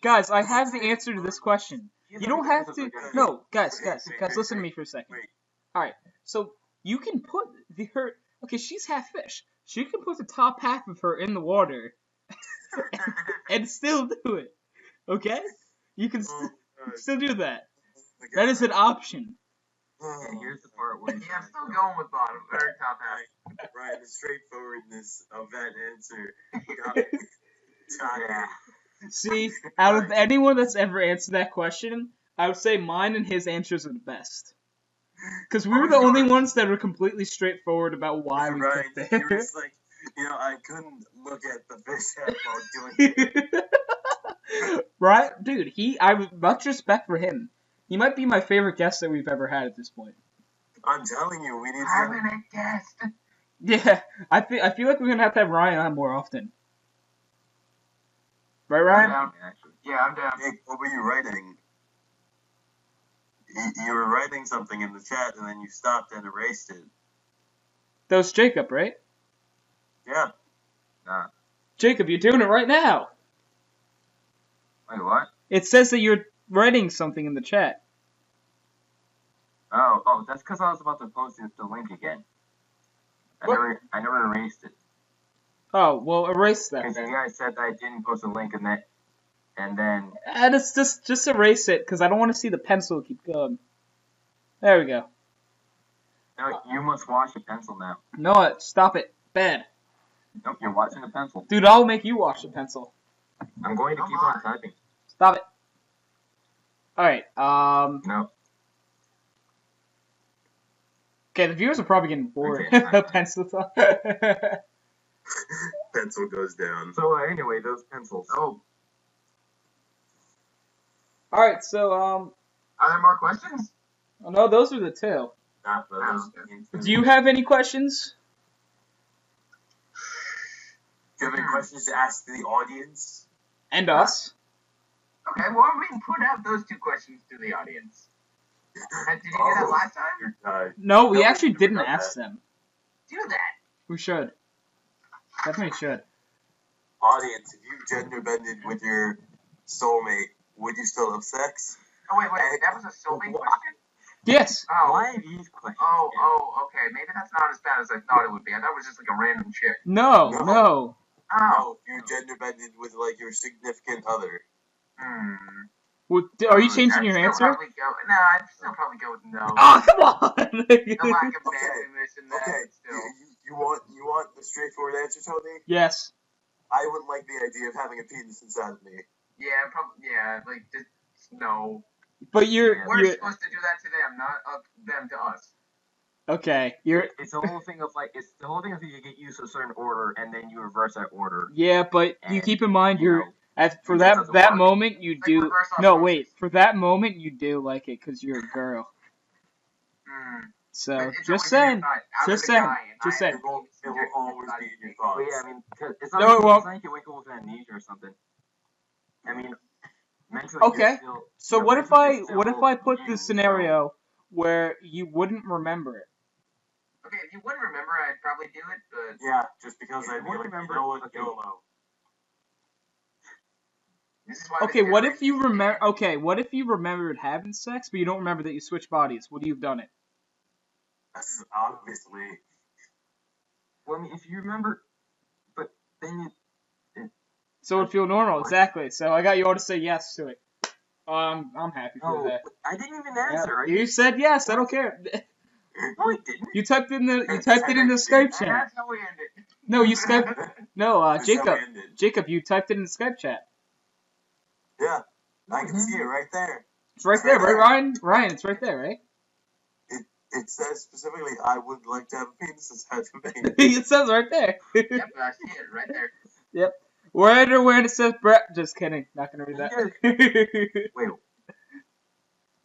Guys, I have the answer to this question. You don't have to. No, guys, listen to me for a second. Wait. All right, so you can put her. Okay, she's half fish. She can put the top half of her in the water and still do it. Okay, you can still do that. That is an option. And here's the part where Yeah, I'm still going with bottom or top half. Ryan, the straightforwardness of that answer got yeah. See, out of anyone that's ever answered that question, I would say mine and his answers are the best. Because we were the only ones that were completely straightforward about why we Ryan, picked you were it. just like, I couldn't look at the fish head while doing it. Right? Dude, I have much respect for him. He might be my favorite guest that we've ever had at this point. I'm telling you, we need I'm to. in a guest. Yeah, I feel like we're gonna have Ryan on more often. Right, I'm Ryan? down. Yeah, I'm down. Nick, what were you writing? You were writing something in the chat and then you stopped and erased it. That was Jacob, right? Yeah. Jacob, you're doing it right now. Wait, what? It says that you're writing something in the chat. Oh, that's because I was about to post the link again. I never erased it. Oh, well, erase that. Because you guys said that I didn't post a link and then And it's just erase it, because I don't want to see the pencil keep going. There we go. no, you must wash the pencil now. No, stop it. Bad. Nope, you're watching the pencil. Dude, I'll make you wash the pencil. I'm going to keep on typing. Stop it. Alright, No. okay, the viewers are probably getting bored. Okay. The pencil talk. Pencil goes down. So anyway, those pencils. Oh, Alright, so, are there more questions? no, those are the two. Not those. Do you have any questions? Do you have any questions to ask the audience? And us? Okay, well, we can put out those two questions to the audience. Did you do that last time? You're tied. No, we No, actually we didn't never done ask them. Do that. We should. Definitely should. Audience, if you gender bended with your soulmate, would you still have sex? Oh, wait, that was a soulmate question? Yes. Oh, Why these questions? okay. Maybe that's not as bad as I thought it would be. I thought it was just like a random chick. No. Oh. No, if you gender bended with like your significant other. Are you changing your answer? I'd still probably go with no. Oh, come on! The lack of manliness in that. Okay, Still. you want the straightforward answer, Tony? Yes. I wouldn't like the idea of having a penis inside of me. Yeah, probably. Yeah, like just no. But We're you're supposed to do that to them, not them to us. okay. It's the whole thing of you get used to a certain order and then you reverse that order. Yeah, but you And, keep in mind you know, for it that doesn't that work. moment you Like do reverse no osmosis. wait for that moment you do like it because you're a girl. So It's just always in saying, your thought. I'm just a saying, guy, and just I saying. have It will always be in your thoughts. But yeah, I mean, 'cause it's No, not, it won't. it's not like you wake up with amnesia or something. I mean, mentally Okay. you're still, So you're what if mentally I still put you, the scenario where you wouldn't remember it? Okay, if you wouldn't remember, I'd probably do it, but Yeah, just because Yeah, I what feel like remember- you know what okay. YOLO. this is why. Okay, what if you remember? Okay, what if you remembered having sex, but you don't remember that you switched bodies? Would you have done it? That's obviously. Well, I mean, if you remember, but then So it would feel normal, What? exactly. So I got you all to say yes to it. I'm happy for no, that. I didn't even answer. Yeah, you said yes. I don't care. No, he didn't. You typed it in the Skype And chat. that's how we end it. No, you Skype. No, That's how Jacob. we ended. Jacob, you typed it in the Skype chat. Yeah, I can see it right there. It's right there, right, Ryan? Ryan, it's right there, right? It says specifically, I would like to have a penis inside of me. It says right there. Yep, I see it right there. Yep. Wear underwear it says Brett. Just kidding. Not gonna read that. Wait,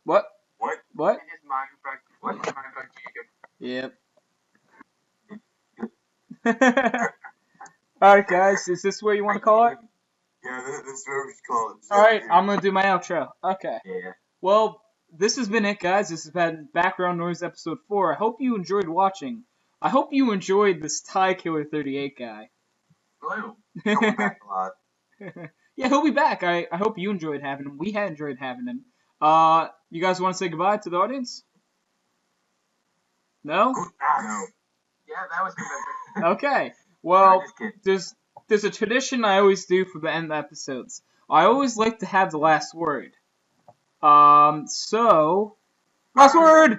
What? What? What? I just mindfuck Jacob. Yep. Alright, guys. Is this where you want to call it? Yeah, this is what we should call it. Alright, I'm gonna do my outro. Okay. yeah. Well, this has been it, guys. This has been Background Noise Episode 4. I hope you enjoyed watching. I hope you enjoyed this TyKiller38 guy. Blue. Coming back a lot. Yeah, he'll be back. I hope you enjoyed having him. We had enjoyed having him. You guys want to say goodbye to the audience? No? No. Yeah, that was convincing. Okay. Well, Just kidding. there's a tradition I always do for the end episodes. I always like to have the last word. So, last word!